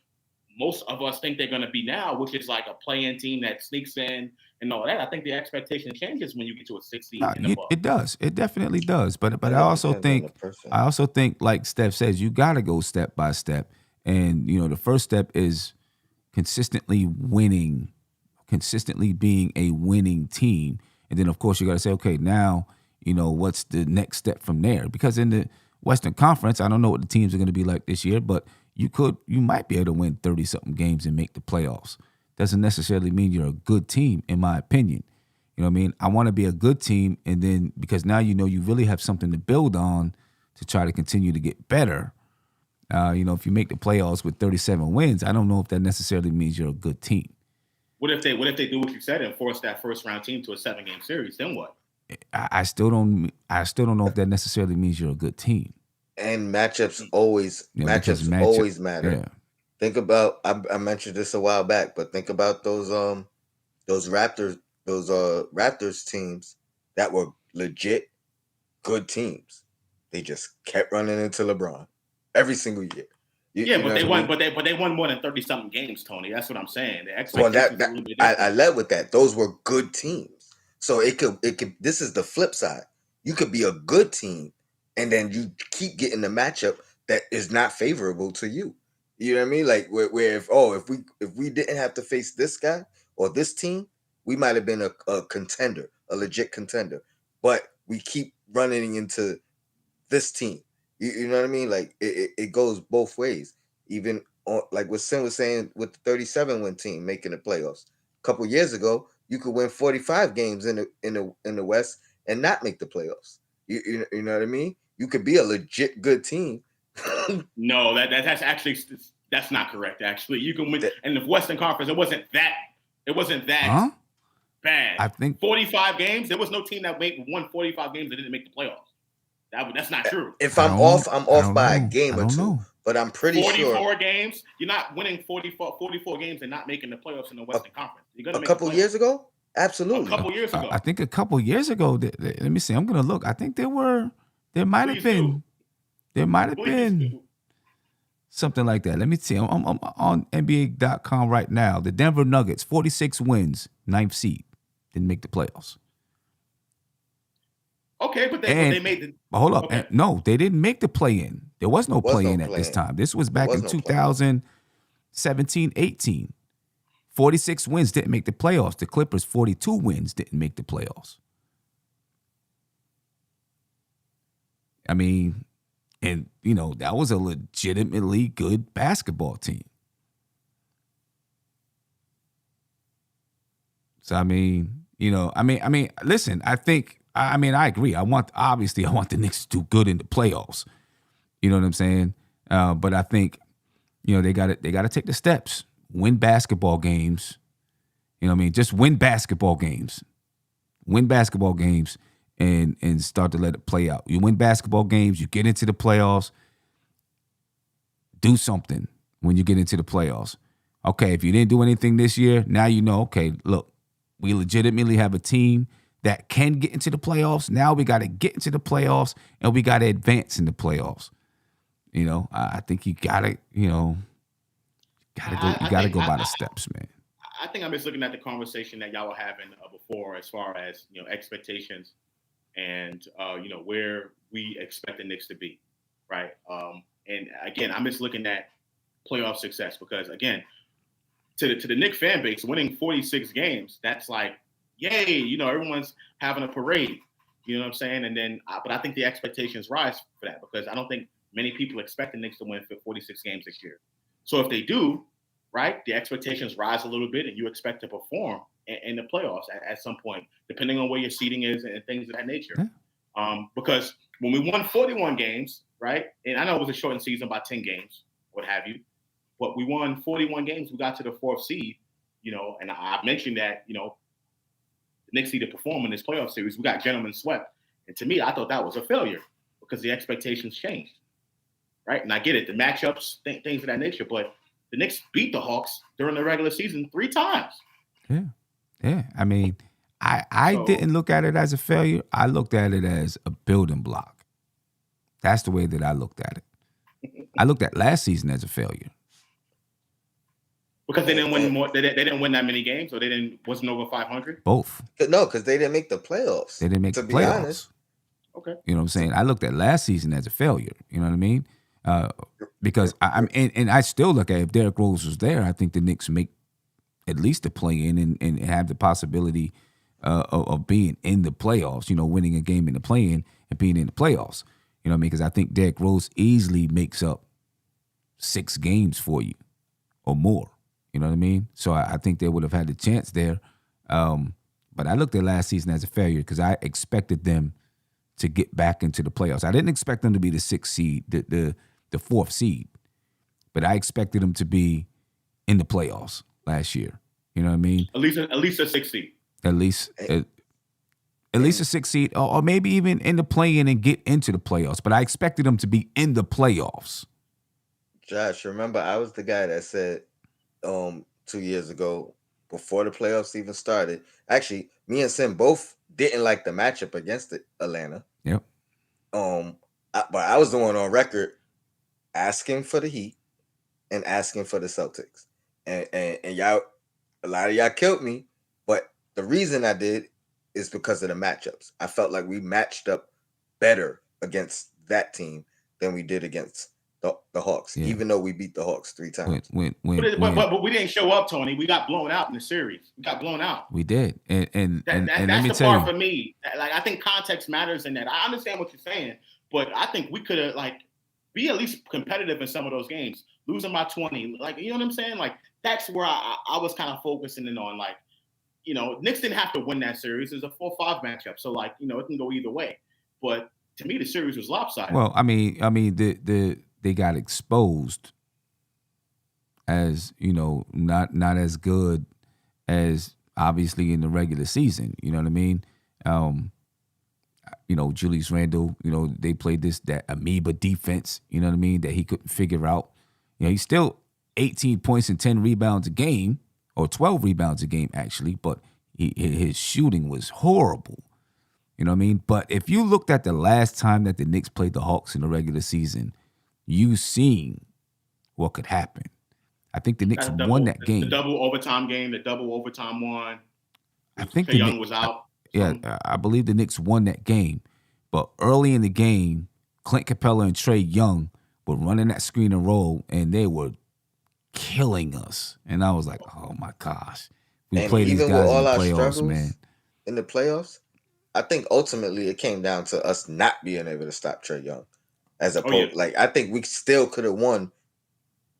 most of us think they're going to be now, which is like a play-in team that sneaks in and all that. I think the expectation changes when you get to a 6th seed. It does. It definitely does. But I also think, like Steph says, you got to go step by step. And, the first step is consistently winning, consistently being a winning team. And then, of course, you got to say, okay, now, what's the next step from there? Because in the Western Conference, I don't know what the teams are going to be like this year, but you might be able to win 30-something games and make the playoffs. Doesn't necessarily mean you're a good team, in my opinion. You know what I mean? I want to be a good team, and then because now you really have something to build on to try to continue to get better. If you make the playoffs with 37 wins, I don't know if that necessarily means you're a good team. What if they do what you said and force that first round team to a 7-game series? Then what? I still don't know if that necessarily means you're a good team. And matchups always matter. Yeah. Think about I mentioned this a while back, but think about those Raptors teams that were legit good teams. They just kept running into LeBron every single year. They won more than 30-something games, Tony. That's what I'm saying. The expectations I led with that. Those were good teams. So it could. This is the flip side. You could be a good team, and then you keep getting the matchup that is not favorable to you. You know what I mean? Like where if we didn't have to face this guy or this team, we might have been a contender, a legit contender. But we keep running into this team. You know what I mean? Like it goes both ways. Even like what Sin was saying with the 37-win team making the playoffs. A couple years ago, you could win 45 games in the West and not make the playoffs. You know what I mean? You could be a legit good team. No, that's not correct. Actually, you can win in the Western Conference. It wasn't that bad. I think 45 games. There was no team that won 45 games that didn't make the playoffs. That's not true. If I'm off by a game or two. But I'm pretty 44 games. You're not winning 44 games and not making the playoffs in the Western Conference. You're gonna a couple years ago. Absolutely. A couple years ago. I think a couple years ago. Let me see. I'm gonna look. I think there might have been something like that. Let me see. I'm on NBA.com right now. The Denver Nuggets, 46 wins, 9th seed, didn't make the playoffs. Okay, but they made the. Hold up. Okay. No, they didn't make the play-in. There was no play-in at this time. This was back in 2017-18. 46 wins didn't make the playoffs. The Clippers, 42 wins didn't make the playoffs. I mean, and, that was a legitimately good basketball team. So, I mean, listen, I agree. I want the Knicks to do good in the playoffs. You know what I'm saying? But I think, they got to take the steps, win basketball games. You know what I mean? Just win basketball games. And start to let it play out. You win basketball games, you get into the playoffs. Do something when you get into the playoffs. Okay, if you didn't do anything this year, now okay, look, we legitimately have a team that can get into the playoffs. Now we got to get into the playoffs and we got to advance in the playoffs. I think you got to, go by the steps, man. I think I'm just looking at the conversation that y'all were having before as far as, expectations and, where we expect the Knicks to be, right? And again, I'm just looking at playoff success because, again, to the Knicks fan base, winning 46 games, that's like, yay, everyone's having a parade. You know what I'm saying? And then, but I think the expectations rise for that because I don't think many people expect the Knicks to win 46 games this year. So if they do, right, the expectations rise a little bit, and you expect to perform in the playoffs at some point, depending on where your seating is and things of that nature. Because when we won 41 games, right, and I know it was a shortened season by 10 games, what have you, but we won 41 games. We got to the 4th seed, and I've mentioned that, the Knicks need to perform in this playoff series. We got gentlemen swept. And to me, I thought that was a failure because the expectations changed, right? And I get it, the matchups, things of that nature, but the Knicks beat the Hawks during the regular season 3 times. Yeah. I mean, I didn't look at it as a failure. I looked at it as a building block. That's the way that I looked at it. I looked at last season as a failure. Because they didn't win more. They didn't win that many games, or wasn't over 500. Both. No, because they didn't make the playoffs. They didn't make the playoffs. To be honest. Okay. You know what I'm saying? I looked at last season as a failure. You know what I mean? Because I still look at, if Derrick Rose was there, I think the Knicks make at least a play-in and have the possibility of being in the playoffs. Winning a game in the play-in and being in the playoffs. You know what I mean? Because I think Derrick Rose easily makes up 6 games for you or more. You know what I mean? So I think they would have had the chance there. But I looked at last season as a failure because I expected them to get back into the playoffs. I didn't expect them to be the 6th seed, the 4th seed. But I expected them to be in the playoffs last year. You know what I mean? At least a 6th seed. At least a 6th seed, or maybe even in the play-in and get into the playoffs. But I expected them to be in the playoffs. Josh, remember I was the guy that said 2 years ago, before the playoffs even started. Actually, me and Sim both didn't like the matchup against Atlanta. Yep. But I was the one on record asking for the Heat and asking for the Celtics. And y'all, a lot of y'all killed me. But the reason I did is because of the matchups. I felt like we matched up better against that team than we did against the Hawks, even though we beat the Hawks 3 times. But we didn't show up, Tony. We got blown out in the series. We got blown out. We did. And that's let me the tell part you, for me. Like, I think context matters in that. I understand what you're saying, but I think we could have, be at least competitive in some of those games. Losing by 20, you know what I'm saying? That's where I was kind of focusing in on, Knicks didn't have to win that series. It's a 4-5 matchup. So, it can go either way. But to me, the series was lopsided. Well, I mean, they got exposed as, not as good as obviously in the regular season. You know what I mean? Julius Randle, they played that amoeba defense, you know what I mean, that he couldn't figure out. He's still 18 points and 10 rebounds a game, or 12 rebounds a game, actually, but his shooting was horrible. You know what I mean? But if you looked at the last time that the Knicks played the Hawks in the regular season, you seen what could happen. I think the Knicks won that game. The double overtime game, the double overtime one. I think Trae Young was out. Yeah, I believe the Knicks won that game. But early in the game, Clint Capella and Trae Young were running that screen and roll, and they were killing us. And I was like, oh, my gosh. We played these guys in the playoffs, man. In the playoffs, I think ultimately it came down to us not being able to stop Trae Young. I think we still could have won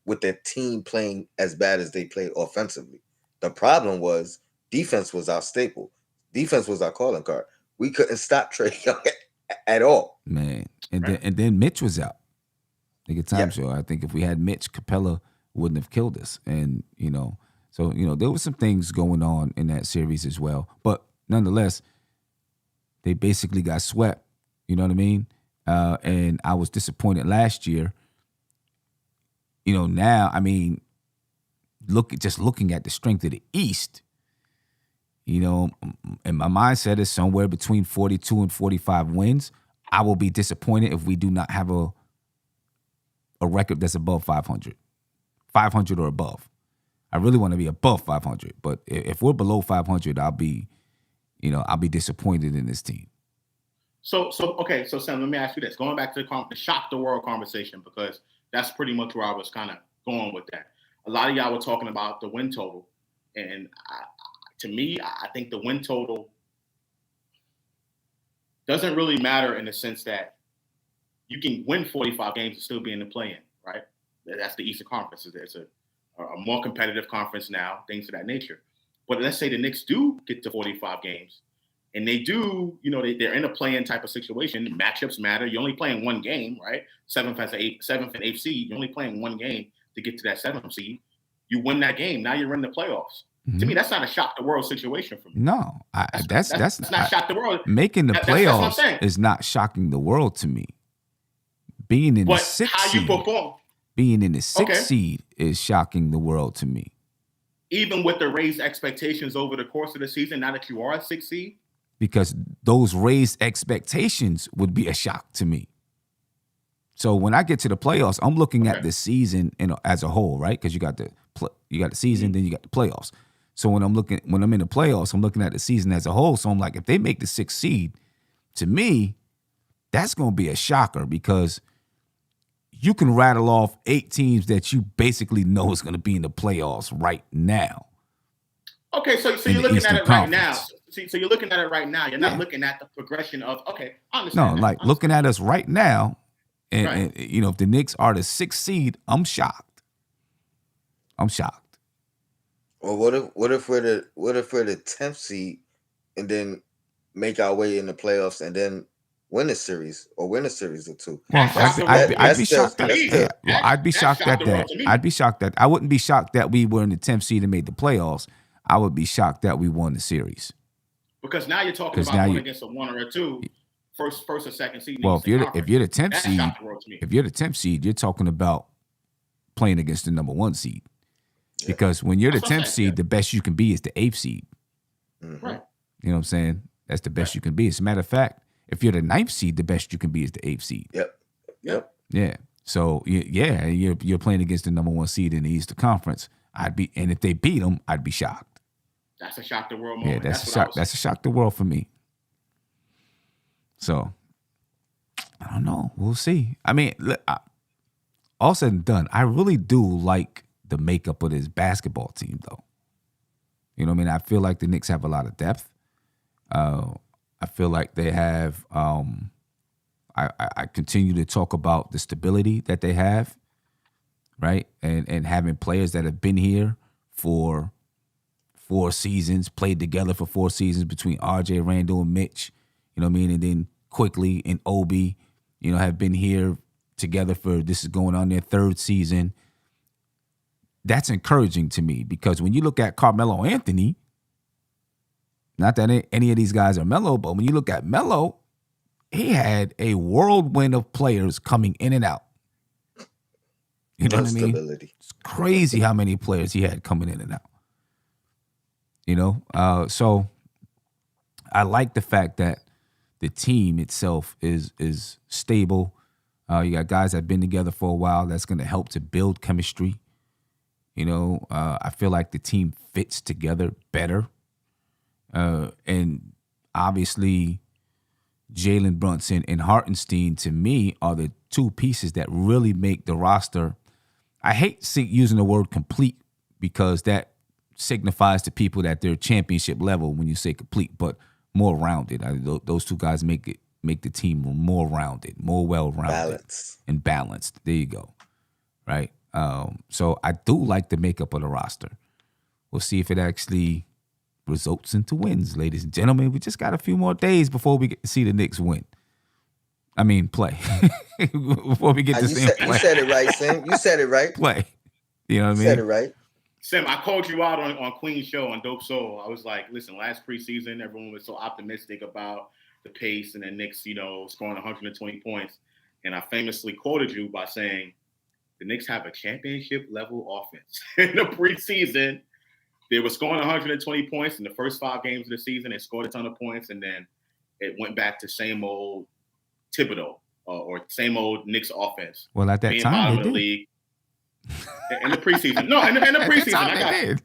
with their team playing as bad as they played offensively. The problem was defense was our staple. Defense was our calling card. We couldn't stop Trae Young at all. Man. And then Mitch was out. So I think if we had Mitch, Capella wouldn't have killed us. And, so, there were some things going on in that series as well. But nonetheless, they basically got swept. You know what I mean? And I was disappointed last year. Now, I mean, looking at the strength of the East, and my mindset is somewhere between 42 and 45 wins. I will be disappointed if we do not have a record that's above 500. 500 or above. I really want to be above 500, but if we're below 500, I'll be disappointed in this team. So Sam, let me ask you this. Going back to the shock the world conversation, because that's pretty much where I was kind of going with that. A lot of y'all were talking about the win total, and to me, I think the win total doesn't really matter in the sense that you can win 45 games and still be in the play-in, right? That's the Eastern Conference. It's a more competitive conference now, things of that nature. But let's say the Knicks do get to 45 games, and they do, they're in a play-in type of situation. Matchups matter. You're only playing one game, right? Seventh and eighth seed. You're only playing one game to get to that seventh seed. You win that game. Now you're in the playoffs. To me, that's not a shock the world situation for me. No, that's not shock the world. Making the that's what I'm saying. playoffs is not shocking the world to me. Being in the sixth how you seed, perform. Being in the sixth seed is shocking the world to me. Even with the raised expectations over the course of the season, now that you are a sixth seed? Because those raised expectations would be a shock to me. So when I get to the playoffs, I'm looking at the season as a whole, right? Because you got the season, then you got the playoffs. So when I'm in the playoffs, I'm looking at the season as a whole. So I'm like, if they make the sixth seed, to me, that's going to be a shocker because you can rattle off 8 teams that you basically know is going to be in the playoffs right now. Okay, so you're looking at it right now. So you're looking at it right now. You're not looking at the progression of, I understand. No, like looking at us right now, and if the Knicks are the 6th seed, I'm shocked. Well, what if we're the 10th seed and then make our way in the playoffs and then win a series or a two? Well, I'd be shocked at that. Well, I'd be shocked at that. I'd be shocked that I wouldn't be shocked that we were in the 10th seed and made the playoffs. I would be shocked that we won the series. Because now you're talking about going against a 1 or a 2, first or second seed. Well, if you're the 10th seed, you're talking about playing against the number 1 seed. Because when you're the 10th seed, the best you can be is the 8th seed. Mm-hmm. Right. You know what I'm saying? That's the best you can be. As a matter of fact, if you're the 9th seed, the best you can be is the 8th seed. Yep. Yeah. So you're playing against the number 1 seed in the Eastern Conference. And if they beat them, I'd be shocked. That's a shock the world moment. Yeah, that's a shock the world for me. So I don't know. We'll see. I mean, all said and done, I really do like the makeup of this basketball team, though. You know what I mean? I feel like the Knicks have a lot of depth. I feel like they have. I continue to talk about the stability that they have, right? And having players that have been here for 4 seasons, played together for 4 seasons between RJ, Randall, and Mitch. You know what I mean? And then Quickly and Obi, have been here together this is going on their 3rd season. That's encouraging to me because when you look at Carmelo Anthony, not that any of these guys are Melo, but when you look at Melo, he had a whirlwind of players coming in and out. You know what I mean? Stability. It's crazy how many players he had coming in and out. So I like the fact that the team itself is stable. You got guys that have been together for a while. That's going to help to build chemistry. I feel like the team fits together better. And obviously, Jalen Brunson and Hartenstein, to me, are the 2 pieces that really make the roster. I hate using the word complete because that signifies to people that they're championship level when you say complete, but more rounded. Those 2 guys make the team more rounded, more well-rounded. Balanced. There you go. Right? So I do like the makeup of the roster. We'll see if it actually results into wins, ladies and gentlemen. We just got a few more days before we get to see the Knicks win. I mean, play. Before we get to see play. You said it right, Sam. You said it right. Play. You know what I mean? You said it right. Sam, I called you out on Queen's show on Dope Soul. I was like, listen, last preseason, everyone was so optimistic about the pace and the Knicks, scoring 120 points. And I famously quoted you by saying, the Knicks have a championship-level offense. In the preseason, they were scoring 120 points in the first 5 games of the season. They scored a ton of points, and then it went back to same old Thibodeau or same old Knicks offense. Well, at that being time, bottom they of the did. league. In the preseason. No, in the preseason, I got you.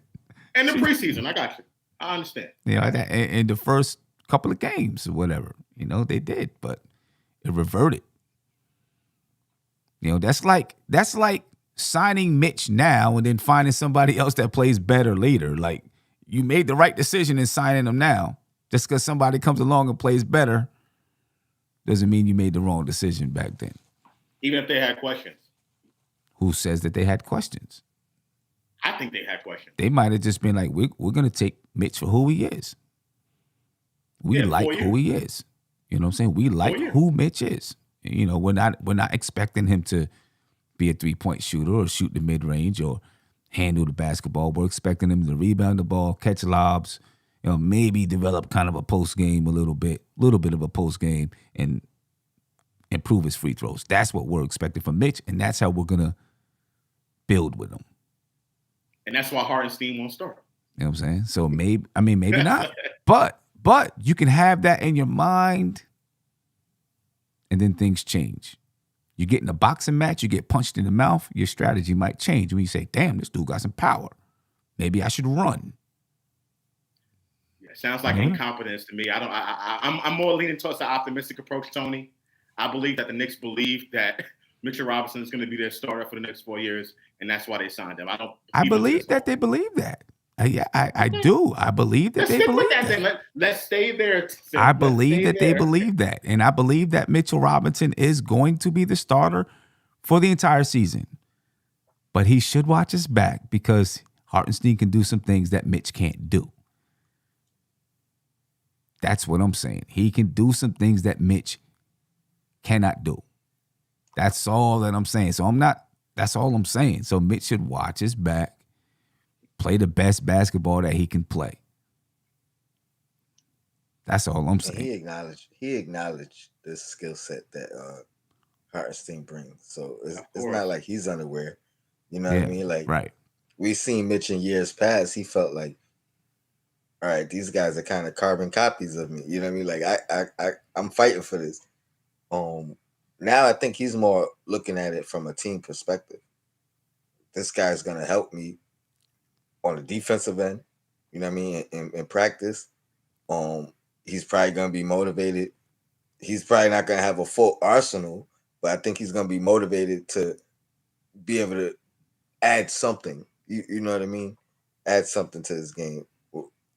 In the preseason, I got you. I understand. In the first couple of games or whatever, they did, but it reverted. That's like signing Mitch now and then finding somebody else that plays better later. Like, you made the right decision in signing him now. Just because somebody comes along and plays better doesn't mean you made the wrong decision back then. Even if they had questions. Who says that they had questions? I think they had questions. They might have just been like, we're going to take Mitch for who he is. We like who he is. You know what I'm saying? We like who Mitch is. You know, we're not expecting him to be a 3-point shooter or shoot the mid-range or handle the basketball. We're expecting him to rebound the ball, catch lobs, you know, maybe develop kind of a post game a little bit of a post game, and improve his free throws. That's what we're expecting from Mitch, and that's how we're gonna build with him. And that's why Hartenstein won't start. You know what I'm saying? So maybe not. But you can have that in your mind, and then things change. You get in a boxing match, you get punched in the mouth, your strategy might change. When you say, damn, this dude got some power. Maybe I should run. Yeah, sounds like incompetence to me. I'm more leaning towards the optimistic approach, Tony. I believe that the Knicks believe that Mitchell Robinson is going to be their starter for the next 4 years, and that's why they signed him. I believe that they believe that. I do. I believe that they believe that. Let's stay there. I believe that they believe that. And I believe that Mitchell Robinson is going to be the starter for the entire season. But he should watch his back because Hartenstein can do some things that Mitch can't do. That's what I'm saying. He can do some things that Mitch cannot do. That's all that I'm saying. That's all I'm saying. So Mitch should watch his back. Play the best basketball that he can play. That's all I'm saying. He acknowledged the skill set that Hartenstein brings. So it's not like he's unaware. You know what I mean? Like, right. We've seen Mitch in years past. He felt like, all right, these guys are kind of carbon copies of me. You know what I mean? Like I'm fighting for this. Now I think he's more looking at it from a team perspective. This guy's gonna help me on the defensive end, you know what I mean, in practice. He's probably going to be motivated. He's probably not going to have a full arsenal, but I think he's going to be motivated to be able to add something. You know what I mean? Add something to his game.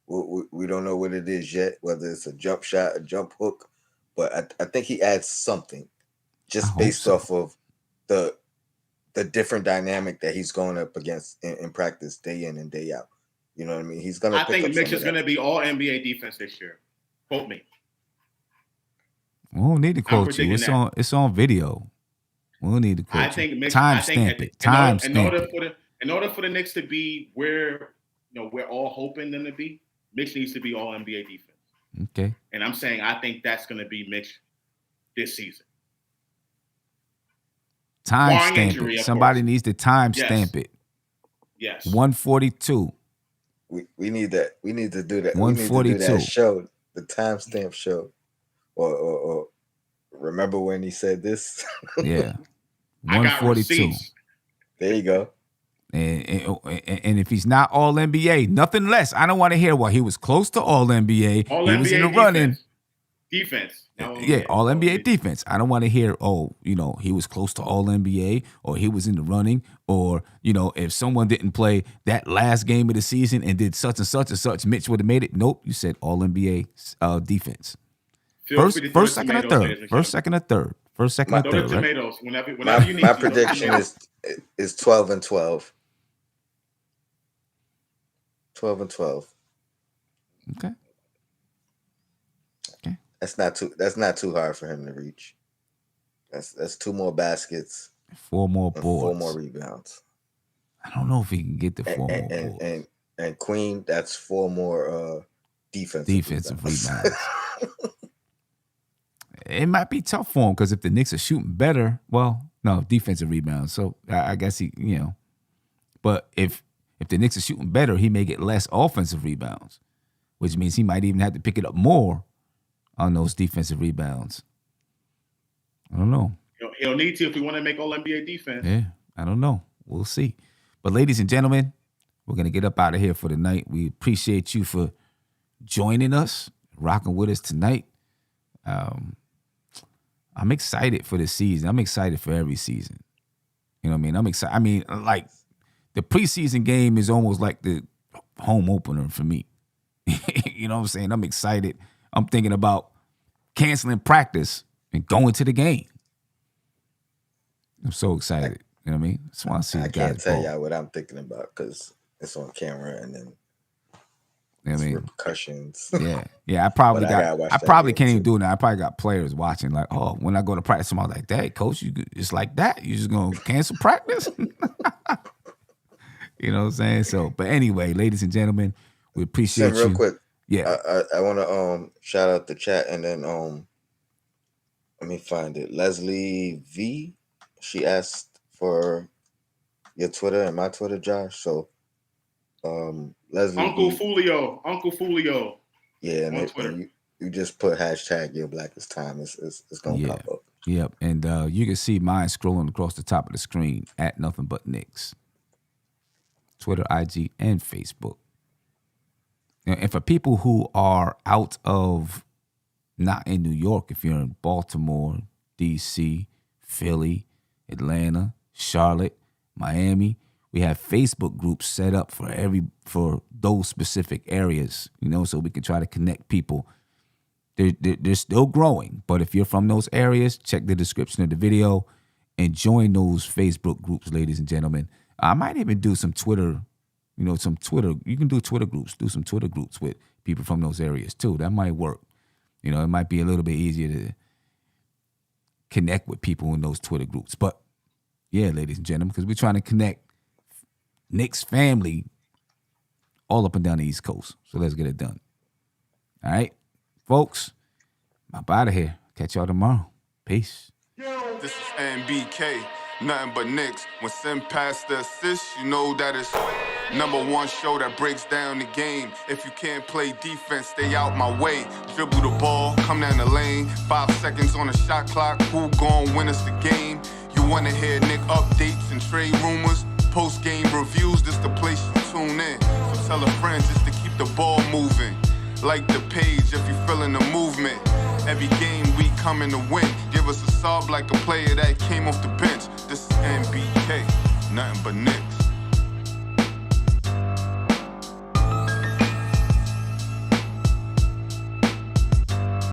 We don't know what it is yet, whether it's a jump shot, a jump hook, but I think he adds something just based off of the different dynamic that he's going up against in practice day in and day out. You know what I mean? He's going to. I think Mitch is going to be all NBA defense this year. Quote me. We don't need to quote you. It's on video. We don't need to quote you. Timestamp it. In order for the Knicks to be where we're all hoping them to be, Mitch needs to be all NBA defense. Okay. And I'm saying I think that's going to be Mitch this season. Timestamp it. Somebody needs to timestamp it. Yes. 142. We need that. We need to do that. 142. We need to do that show, the timestamp show, or remember when he said this? Yeah. 142. There you go. And if he's not all NBA, nothing less. I don't want to hear what he was close to all NBA. All he NBA was in the running. Defense. Yeah, all NBA defense. I don't want to hear, he was close to all NBA, or he was in the running, or, if someone didn't play that last game of the season and did such and such, Mitch would have made it. Nope, you said all NBA defense. First, second, or third. First, second, or third. Right? Tomatoes whenever you need my prediction is 12 and 12. 12 and 12. Okay. That's not too hard for him to reach. That's 2 more baskets, 4 more boards, 4 more rebounds. I don't know if he can get the 4 more boards. And Queen, that's 4 more defensive rebounds. It might be tough for him because if the Knicks are shooting better, defensive rebounds. So I guess but if the Knicks are shooting better, he may get less offensive rebounds, which means he might even have to pick it up more on those defensive rebounds. I don't know. He'll need to if we want to make all NBA defense. Yeah, I don't know. We'll see. But ladies and gentlemen, we're going to get up out of here for the night. We appreciate you for joining us, rocking with us tonight. I'm excited for this season. I'm excited for every season. You know what I mean? I'm excited. I mean, like, the preseason game is almost like the home opener for me. You know what I'm saying? I'm excited. I'm thinking about canceling practice and going to the game. I'm so excited. You know what I mean? Just want to see I the can't guys tell ball. y'all what I'm thinking about because it's on camera and then You know what I it's mean? repercussions. Yeah. I probably But I gotta watch I that probably game, can't even too. do that. I probably got players watching like, oh, when I go to practice, I'm like, "Dang, coach, it's like that. You just gonna cancel practice?" You know what I'm saying? So, but anyway, ladies and gentlemen, we appreciate Sim, real you. quick, Yeah. I want to shout out the chat and then let me find it. Leslie V. She asked for your Twitter and my Twitter, Josh. So Leslie Uncle V. Fulio. Yeah, On Twitter. and you just put hashtag Your Blackest Time. It's gonna pop up. Yep. And you can see mine scrolling across the top of the screen at Nothing But Knicks. Twitter, IG, and Facebook. And for people who are out of, not in New York, if you're in Baltimore, DC, Philly, Atlanta, Charlotte, Miami, we have Facebook groups set up for those specific areas, you know, so we can try to connect people. They're still growing, but if you're from those areas, check the description of the video and join those Facebook groups, ladies and gentlemen. I might even do some Twitter, you can do Twitter groups, do some Twitter groups with people from those areas too. That might work. You know, it might be a little bit easier to connect with people in those Twitter groups. But yeah, ladies and gentlemen, because we're trying to connect Knicks family all up and down the East Coast. So let's get it done. All right, folks, I'm out of here. Catch y'all tomorrow. Peace. This is NBK, nothing but Knicks. When Sim passed the assist, you know that it's #1 show that breaks down the game. If you can't play defense, stay out my way. Dribble the ball, come down the lane. 5 seconds on the shot clock, who gon' win us the game? You wanna hear Nick updates and trade rumors? Post-game reviews, this the place you tune in. So tell a friend just to keep the ball moving. Like the page if you feeling the movement. Every game we coming to win. Give us a sub like a player that came off the bench. This is NBK, nothing but Knicks.